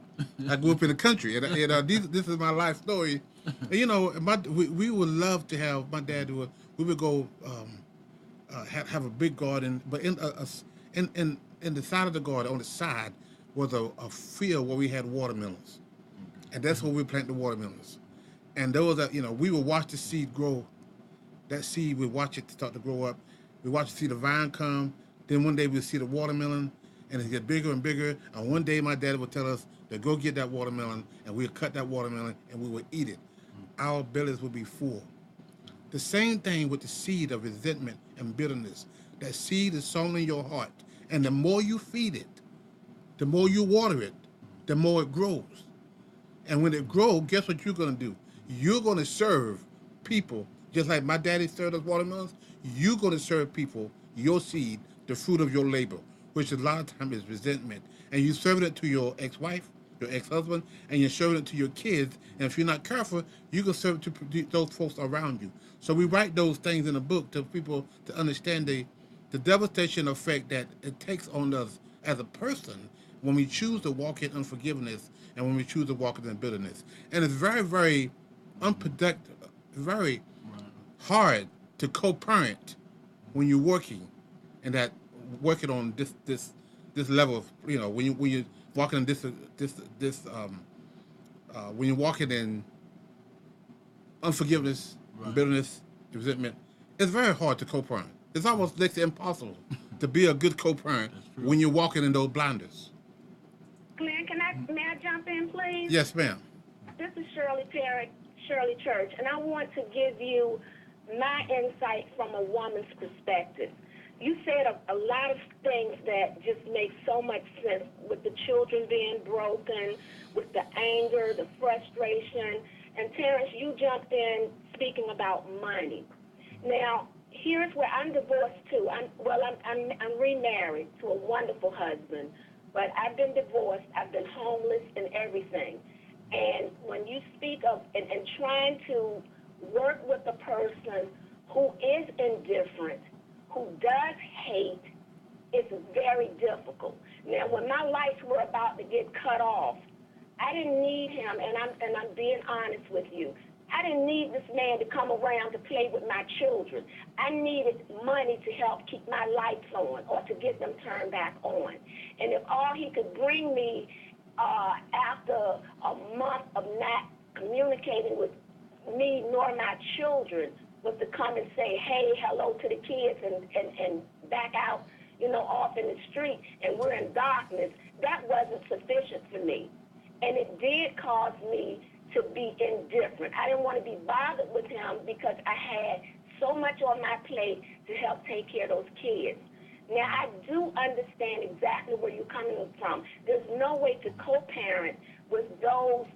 I grew up in the country, and this is my life story. And, we would love to have my dad. We would go have a big garden, but in the side of the garden, on the side, was a field where we had watermelons, and that's where we planted the watermelons. And those that we would watch the seed grow. That seed, we watch it start to grow up. We watch to see the vine come. Then one day we'll see the watermelon, and it get bigger and bigger. And one day my dad would tell us to go get that watermelon, and we'll cut that watermelon, and we would eat it. Our bellies would be full. The same thing with the seed of resentment and bitterness. That seed is sown in your heart, and the more you feed it, the more you water it, the more it grows. And when it grows, guess what you're going to do? You're going to serve people, just like my daddy served us watermelons. You're going to serve people your seed, the fruit of your labor, which a lot of times is resentment. And you're serving it to your ex-wife, your ex-husband, and you're serving it to your kids. And if you're not careful, you can serve it to those folks around you. So we write those things in the book to people to understand the devastation effect that it takes on us as a person when we choose to walk in unforgiveness and when we choose to walk in bitterness. And it's very, very unproductive, very hard to co-parent when you're working and that working on this level of when you're walking in when you're walking in unforgiveness, bitterness, resentment. It's very hard to co-parent. It's almost next to impossible to be a good co-parent when you're walking in those blinders. Glenn, may I jump in, please? Yes, ma'am. This is Shirley Church, and I want to give you my insight from a woman's perspective. You said a lot of things that just make so much sense, with the children being broken, with the anger, the frustration. And Terrence, you jumped in speaking about money. Now, here's where I'm divorced too. I'm remarried to a wonderful husband, but I've been divorced. I've been homeless and everything. And when you speak of and trying to work with a person who is indifferent, who does hate, it's very difficult. Now, when my lights were about to get cut off, I didn't need him, and I'm being honest with you. I didn't need this man to come around to play with my children. I needed money to help keep my lights on or to get them turned back on. And if all he could bring me after a month of not communicating with me nor my children was to come and say, hey, hello to the kids and back out, off in the street, and we're in darkness, that wasn't sufficient for me. And it did cause me to be indifferent. I didn't want to be bothered with him because I had so much on my plate to help take care of those kids. Now, I do understand exactly where you're coming from. There's no way to co-parent with those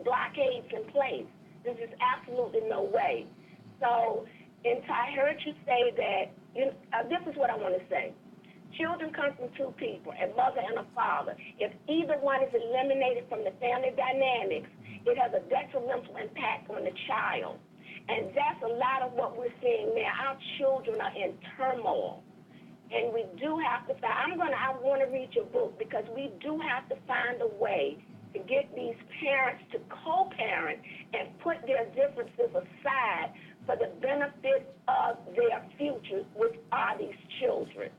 blockades in place. There's just absolutely no way. So, and I heard you say that, this is what I want to say. Children come from two people, a mother and a father. If either one is eliminated from the family dynamics, it has a detrimental impact on the child. And that's a lot of what we're seeing now. Our children are in turmoil. And we do have to find, I want to read your book because we do have to find a way to get these parents to co-parent and put their differences aside for the benefit of their futures, which are these children.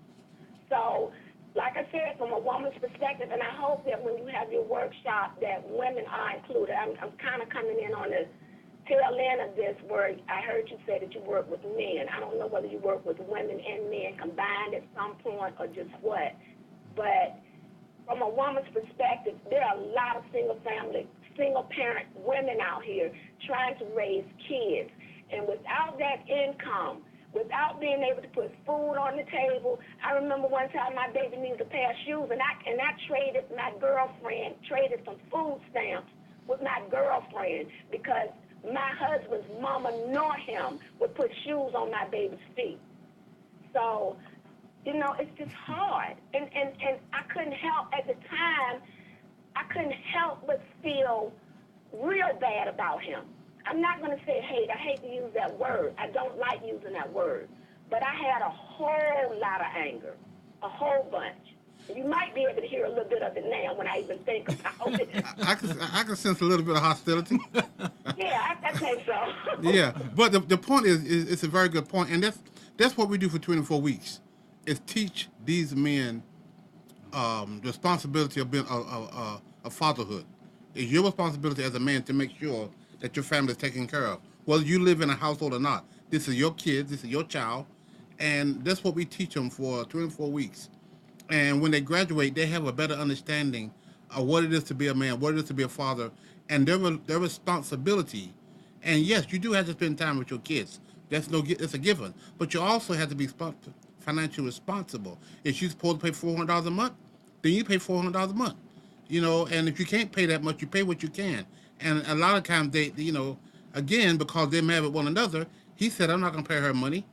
So, like I said, from a woman's perspective, and I hope that when you have your workshop that women are included. I'm kind of coming in on the tail end of this where I heard you say that you work with men. I don't know whether you work with women and men combined at some point or just what. But from a woman's perspective, there are a lot of single-parent women out here trying to raise kids. And without that income, without being able to put food on the table, I remember one time my baby needed a pair of shoes, and I traded some food stamps with my girlfriend because my husband's mama nor him would put shoes on my baby's feet. So, it's just hard. And I couldn't help, at the time, but feel real bad about him. I'm not going to say hate. I hate to use that word. I don't like using that word. But I had a whole lot of anger, a whole bunch. You might be able to hear a little bit of it now when I even think about it. I can sense a little bit of hostility. Yeah, I think so. Yeah, but the point is it's a very good point, and that's what we do for 24 weeks, is teach these men the responsibility of being a fatherhood. It's your responsibility as a man to make sure that your family is taken care of, whether you live in a household or not. This is your kid, this is your child, and that's what we teach them for 24 weeks. And when they graduate, they have a better understanding of what it is to be a man, what it is to be a father, and their responsibility. And yes, you do have to spend time with your kids. It's a given. But you also have to be financially responsible. If you're supposed to pay $400 a month, then you pay $400 a month. And if you can't pay that much, you pay what you can. And a lot of times they again, because they're mad with one another, he said, I'm not going to pay her money.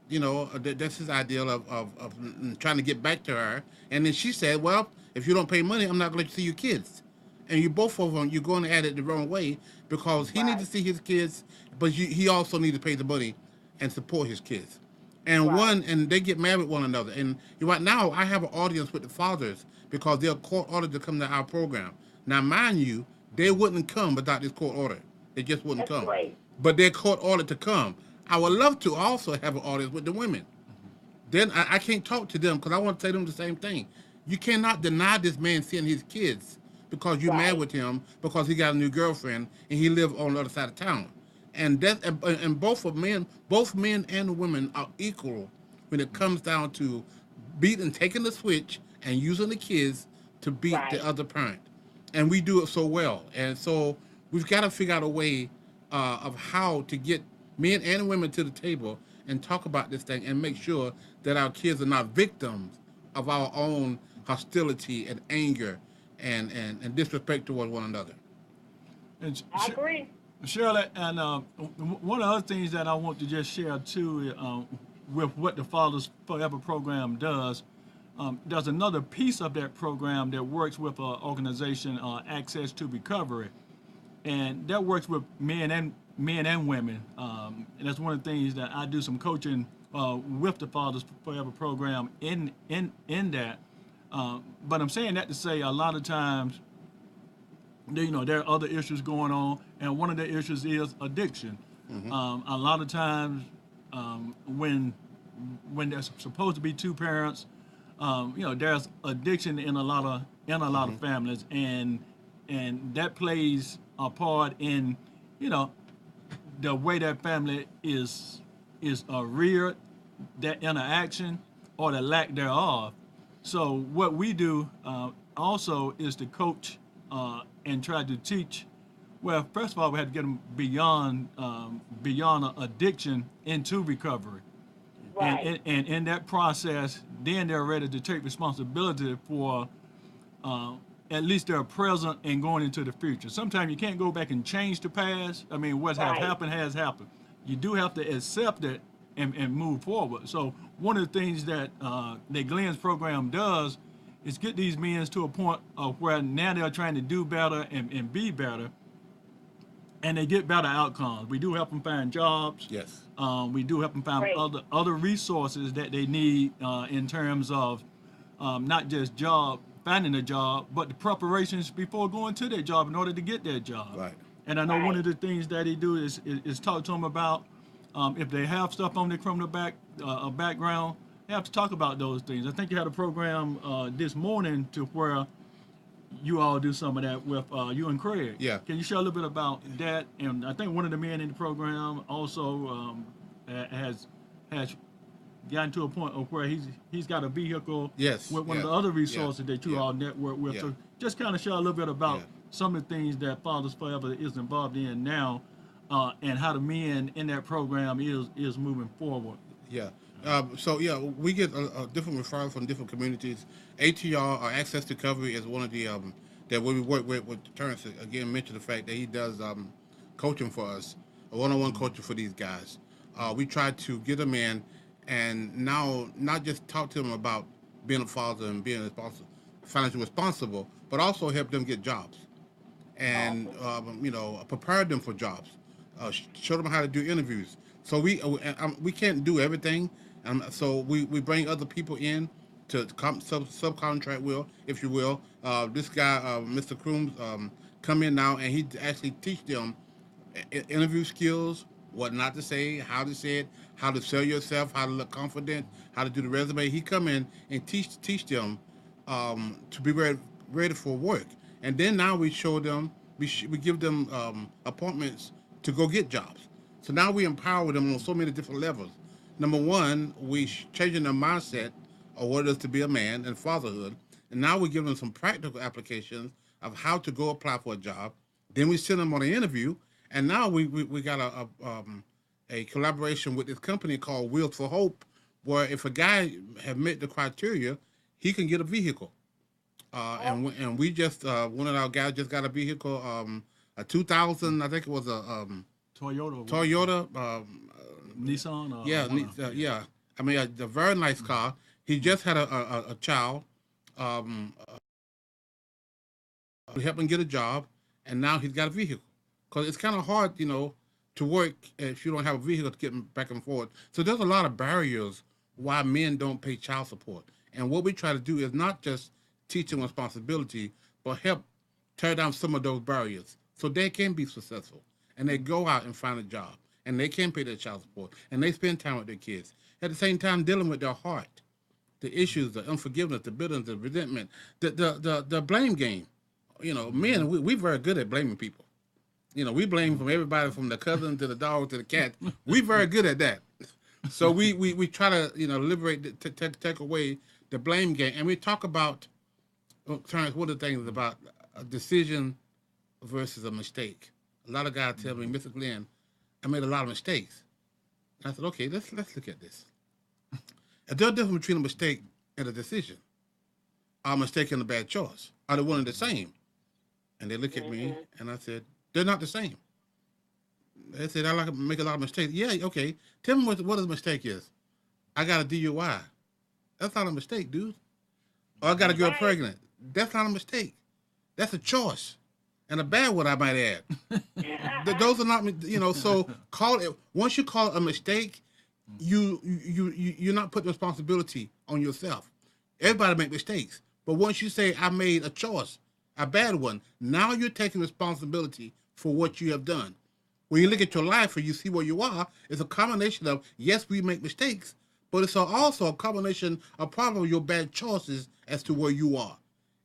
That's his ideal of trying to get back to her. And then she said, well, if you don't pay money, I'm not going to see your kids. And you both of them, you're going at it the wrong way because he needs to see his kids, but he also needs to pay the money and support his kids. And and they get mad with one another. And right now, I have an audience with the fathers because they're court ordered to come to our program. Now, mind you, they wouldn't come without this court order. They just wouldn't come. Great. But they're court ordered to come. I would love to also have an audience with the women. Then I can't talk to them because I want to tell them the same thing. You cannot deny this man seeing his kids because you're mad with him because he got a new girlfriend and he lives on the other side of town. And both men and women are equal when it comes down to taking the switch and using the kids to beat the other parent. And we do it so well. And so we've got to figure out a way of how to get men and women to the table and talk about this thing and make sure that our kids are not victims of our own hostility and anger and disrespect toward one another. And I agree. Shirley, and one of the other things that I want to just share too, with what the Fathers Forever program does, there's another piece of that program that works with an organization, Access to Recovery, and that works with men and men and women. And that's one of the things that I do some coaching with the Fathers Forever program in that. But I'm saying that to say a lot of times, there are other issues going on, and one of the issues is addiction. A lot of times, when there's supposed to be two parents, there's addiction in a lot of families, and that plays a part in, the way that family is reared, that interaction or the lack thereof. So what we do also is to coach and try to teach. Well, first of all, we had to get them beyond addiction into recovery. Right. And in that process, then they're ready to take responsibility for at least they're present and going into the future. Sometimes you can't go back and change the past. I mean, what's have Right. happened has happened. You do have to accept it and move forward. So one of the things that Glen's program does is get these men to a point of where now they're trying to do better and be better, and they get better outcomes. We do help them find jobs. Yes. We do help them find Great. other resources that they need in terms of not just finding a job, but the preparations before going to their job in order to get their job. Right. And I know one Right. of the things that they do is talk to them about if they have stuff on their criminal background, they have to talk about those things. I think you had a program this morning to where you all do some of that with you and Craig. Yeah. Can you share a little bit about that? And I think one of the men in the program also has gotten to a point of where he's got a vehicle Yes, with one of yeah, the other resources yeah, that you yeah, all network with. yeah. So just kind of share a little bit about Yeah. some of the things that Fathers Forever is involved in now, and how the men in that program is moving forward. Yeah. So yeah, we get different referrals from different communities. ATR, or Access to Recovery, is one of the that we work with Terrence. Again, mentioned the fact that he does coaching for us, a one-on-one coaching for these guys. We try to get them in, and now not just talk to them about being a father and being financially responsible, but also help them get jobs, and prepare them for jobs. Show them how to do interviews. So we can't do everything, so we bring other people in to subcontract, if you will. This guy, Mr. Crooms, come in now, and he actually teach them interview skills, what not to say, how to say it, how to sell yourself, how to look confident, how to do the resume. He come in and teach them to be ready for work. And then now we show them, we give them appointments to go get jobs. So now we empower them on so many different levels. Number one, we changing their mindset of what it is to be a man and fatherhood. And now we give them some practical applications of how to go apply for a job. Then we send them on an interview. And now we got a collaboration with this company called Wheels for Hope, where if a guy have met the criteria, he can get a vehicle. And we just one of our guys just got a vehicle, a 2000, I think it was a Toyota, Nissan. yeah, yeah. I mean, a very nice car. He just had a child. We helped him get a job, and now he's got a vehicle. Because it's kind of hard, to work if you don't have a vehicle to get back and forth. So there's a lot of barriers why men don't pay child support. And what we try to do is not just teach them responsibility, but help tear down some of those barriers so they can be successful. And they go out and find a job. And they can pay their child support. And they spend time with their kids. At the same time, dealing with their heart, the issues, the unforgiveness, the bitterness, the resentment, the blame game. Men, we're very good at blaming people. We blame from everybody, from the cousin to the dog to the cat. We're very good at that. So we try to, liberate, take away the blame game. And we talk about, Terrence, one of the things about a decision versus a mistake. A lot of guys tell me, Mr. Glen, I made a lot of mistakes. And I said, okay, let's look at this. And there's a difference between a mistake and a decision. A mistake and a bad choice. Are they one and the same? And they look at me, and I said, they're not the same. They said, I make a lot of mistakes. Yeah, okay. Tell me what a mistake is. I got a DUI. That's not a mistake, dude. Or I got a girl pregnant. That's not a mistake. That's a choice. and a bad one, I might add. Those are not, so call it, once you call it a mistake, you're not putting responsibility on yourself. Everybody make mistakes. But once you say, I made a choice, a bad one, now you're taking responsibility for what you have done. When you look at your life and you see where you are, it's a combination of, yes, we make mistakes, but it's also a combination of probably your bad choices as to where you are.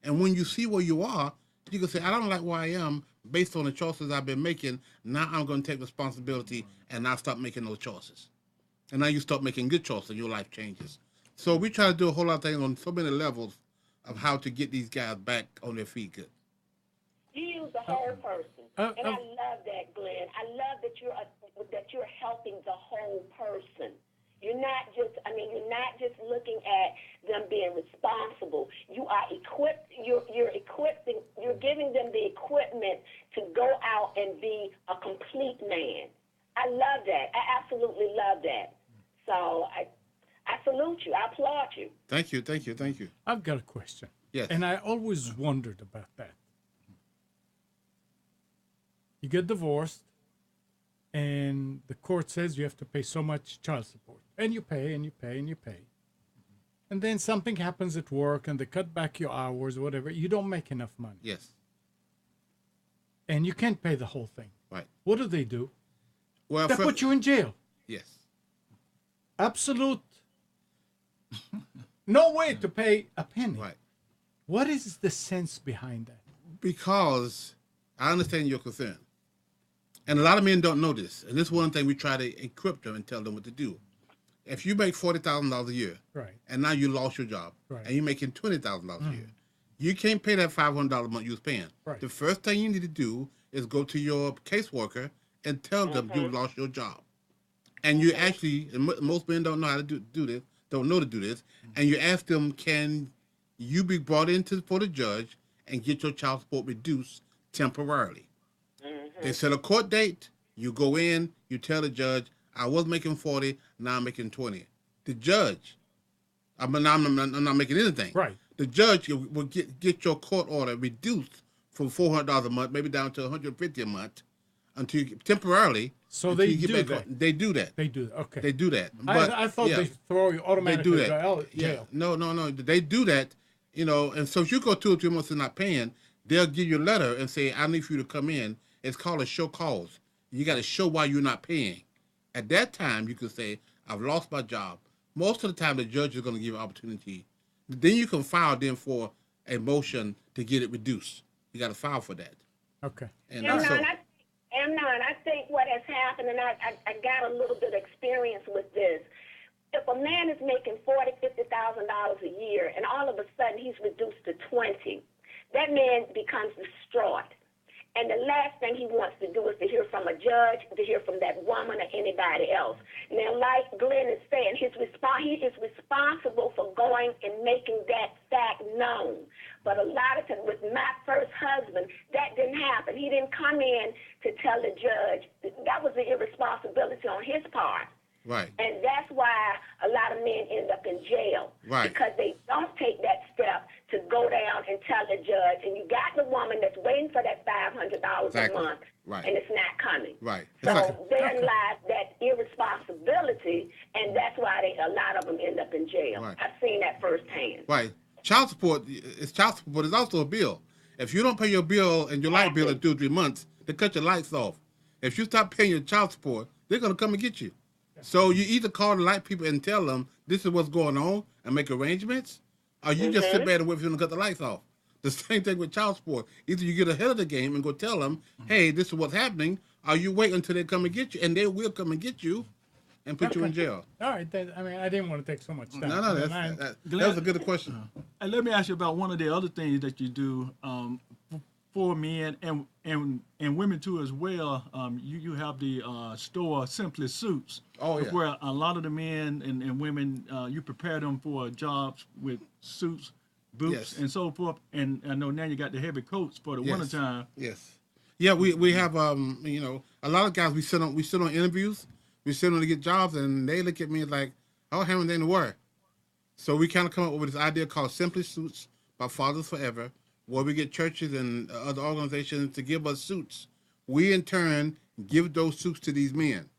And when you see where you are, you can say, I don't like where I am based on the choices I've been making. Now I'm going to take responsibility and not stop making those choices. And now you start making good choices and your life changes. So we try to do a whole lot of things on so many levels of how to get these guys back on their feet good. You use the whole person, and I love that, Glenn. I love that you're helping the whole person. You're not just looking at them being responsible. You are you're giving them the equipment to go out and be a complete man. I love that. I absolutely love that. So I salute you. I applaud you. Thank you. I've got a question. Yes. And I always wondered about that. You get divorced, and the court says you have to pay so much child support. And you pay, and you pay, and you pay. And then something happens at work, and they cut back your hours, whatever. You don't make enough money. Yes. And you can't pay the whole thing. Right. What do? Well, They put you in jail. Yes. Absolute. No way to pay a penny. Right. What is the sense behind that? Because I understand your concern. And a lot of men don't know this. And this is one thing we try to equip them and tell them what to do. If you make $40,000 a year, Right. and now you lost your job, Right. and you're making $20,000 a year, you can't pay that $500 a month you was paying. Right. The first thing you need to do is go to your caseworker and tell them you lost your job. And you actually, and most men don't know how to do this, don't know to do this, and you ask them, can you be brought into for the judge and get your child support reduced temporarily? They set a court date, you go in, you tell the judge, I was making 40, now I'm making 20. The judge, I'm not making anything. Right. The judge will get your court order reduced from $400 a month, maybe down to $150 a month, until you, temporarily. So until they you get do back that. On. They do that. They do that. Okay. They do that. But, I thought they throw you automatically they do to that. jail. No. They do that, and so if you go 2 or 3 months and not paying, they'll give you a letter and say, I need for you to come in. It's called a show cause. You got to show why you're not paying. At that time, you can say, I've lost my job. Most of the time, the judge is going to give you an opportunity. Then you can file then for a motion to get it reduced. You got to file for that. Okay. And I think what has happened, and I got a little bit of experience with this. If a man is making $50,000 a year, and all of a sudden he's reduced to 20, that man becomes distraught. And the last thing he wants to do is to hear from a judge, to hear from that woman or anybody else. Now, like Glenn is saying, he is responsible for going and making that fact known. But a lot of times, with my first husband, that didn't happen. He didn't come in to tell the judge. That was an irresponsibility on his part. Right. And that's why a lot of men end up in jail. Right. Because they don't take that step to go down and tell the judge. And you got the woman that's waiting for that $500 a month. Right. And it's not coming. Right. So therein lies that irresponsibility, and that's why a lot of them end up in jail. Right. I've seen that firsthand. Right. Child support is also a bill. If you don't pay your bill and your light bill in 2 or 3 months, they cut your lights off. If you stop paying your child support, they're going to come and get you. So you either call the light people and tell them this is what's going on and make arrangements, or you just sit back and wait for them to cut the lights off. The same thing with child support. Either you get ahead of the game and go tell them, hey, this is what's happening, or you wait until they come and get you, and they will come and get you and put you in jail. All right. I didn't want to take so much time. No, that was a good question. And let me ask you about one of the other things that you do for men and women too as well. You have the store Simply Suits. Oh, yeah. Where a lot of the men and women, you prepare them for jobs with suits, boots, Yes. and so forth. And I know now you got the heavy coats for the wintertime. Yes. Yeah, we have a lot of guys we sit on interviews, we sit on to get jobs, and they look at me like, I don't have anything to wear. So we kind of come up with this idea called Simply Suits by Fathers Forever, where we get churches and other organizations to give us suits. We, in turn, give those suits to these men.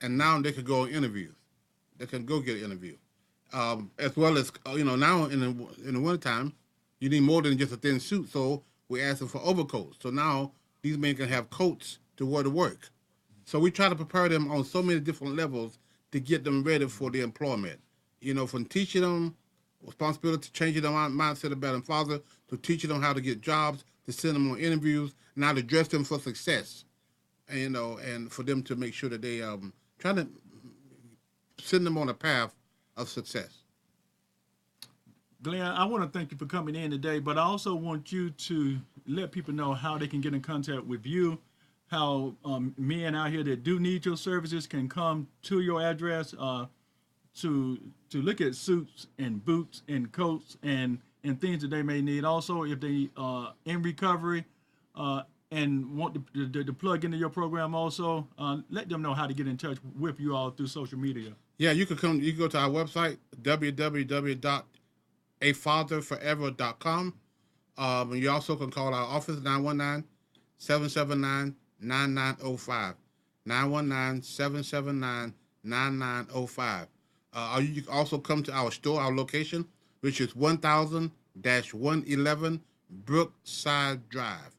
And now they can go on interviews. They can go get an interview. As well as, now in the wintertime, you need more than just a thin suit. So we ask them for overcoats. So now these men can have coats to wear to work. So we try to prepare them on so many different levels to get them ready for the employment. From teaching them responsibility, changing their mindset about their father, to teaching them how to get jobs, to send them on interviews, now to dress them for success, and for them to make sure that they trying to send them on a path of success. Glenn, I want to thank you for coming in today, but I also want you to let people know how they can get in contact with you, how men out here that do need your services can come to your address to look at suits and boots and coats and things that they may need. Also, if they are in recovery and want to plug into your program also, let them know how to get in touch with you all through social media. Yeah, you can go to our website, www.afatherforever.com. And you also can call our office, 919-779-9905. 919-779-9905. Or you can also come to our store, our location, which is 1000-111 Brookside Drive,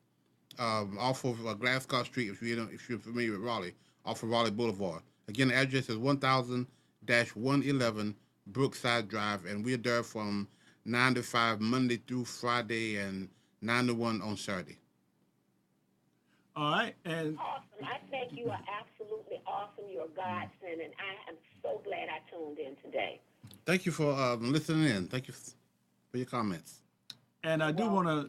off of Glasgow Street, if you're familiar with Raleigh, off of Raleigh Boulevard. Again, the address is 1000-111 Brookside Drive, and we're there from 9 to 5 Monday through Friday and 9 to 1 on Saturday. All right. And Awesome. I think you are absolutely awesome. You're a godsend, and I am so glad I tuned in today. Thank you for listening in. Thank you for your comments. And I do want to,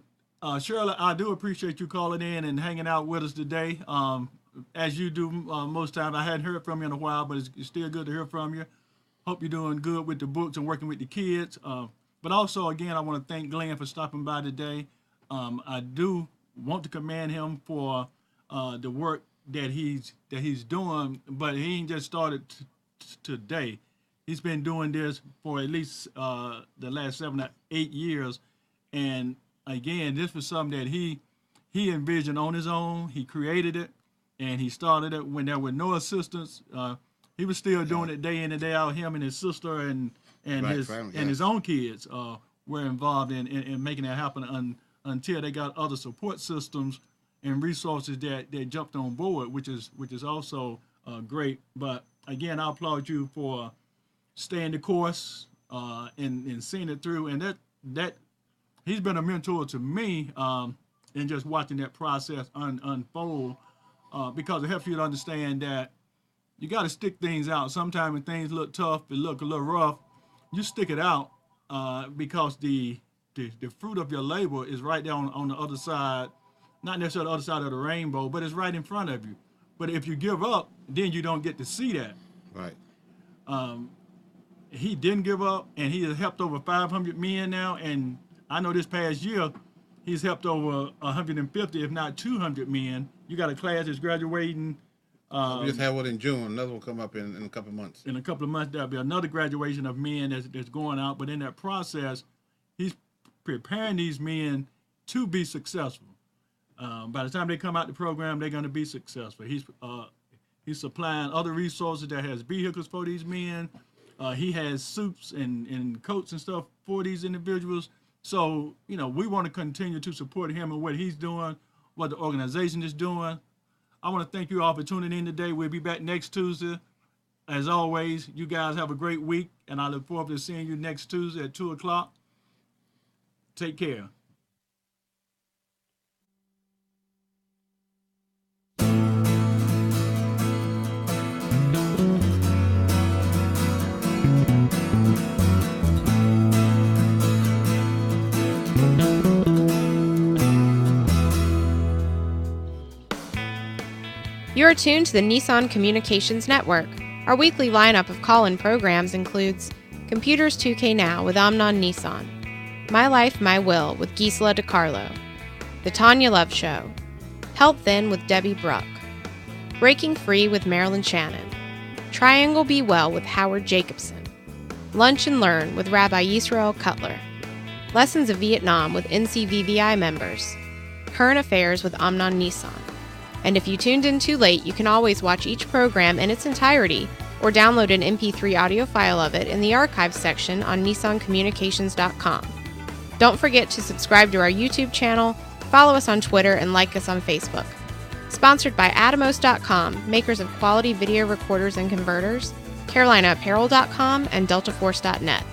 Shirley, I do appreciate you calling in and hanging out with us today. As you do most times. I hadn't heard from you in a while, but it's still good to hear from you. Hope you're doing good with the books and working with the kids. But also, again, I want to thank Glenn for stopping by today. I do want to commend him for the work that he's doing, but he ain't just started today. He's been doing this for at least the last 7 or 8 years. And again, this was something that he envisioned on his own. He created it, and he started it when there was no assistance. He was still doing it day in and day out. Him and his sister and his own kids were involved in making that happen until they got other support systems and resources that jumped on board, which is also great. But again, I applaud you for staying the course and seeing it through. And that he's been a mentor to me in just watching that process unfold because it helps you to understand that you got to stick things out. Sometimes when things look tough, it look a little rough, you stick it out because the fruit of your labor is right there on the other side, not necessarily the other side of the rainbow, but it's right in front of you. But if you give up, then you don't get to see that. Right. He didn't give up, and he has helped over 500 men now. And I know this past year, he's helped over 150, if not 200 men. You got a class that's graduating. We just had one in June. Another will come up in a couple of months. In a couple of months, there'll be another graduation of men that's going out. But in that process, he's preparing these men to be successful. By the time they come out the program, they're going to be successful. He's supplying other resources that has vehicles for these men. He has suits and coats and stuff for these individuals. So, we want to continue to support him and what he's doing, what the organization is doing. I want to thank you all for tuning in today. We'll be back next Tuesday. As always, you guys have a great week, and I look forward to seeing you next Tuesday at 2 o'clock. Take care. You're tuned to the Nissan Communications Network. Our weekly lineup of call-in programs includes Computers 2K Now with Amnon Nissan, My Life, My Will with Gisela DiCarlo, The Tanya Love Show, Health Then with Debbie Bruck, Breaking Free with Marilyn Shannon, Triangle Be Well with Howard Jacobson, Lunch and Learn with Rabbi Yisrael Cutler, Lessons of Vietnam with NCVVI members, Current Affairs with Amnon Nissan. And if you tuned in too late, you can always watch each program in its entirety or download an MP3 audio file of it in the archives section on nissancommunications.com. Don't forget to subscribe to our YouTube channel, follow us on Twitter, and like us on Facebook. Sponsored by Atomos.com, makers of quality video recorders and converters, CarolinaApparel.com, and DeltaForce.net.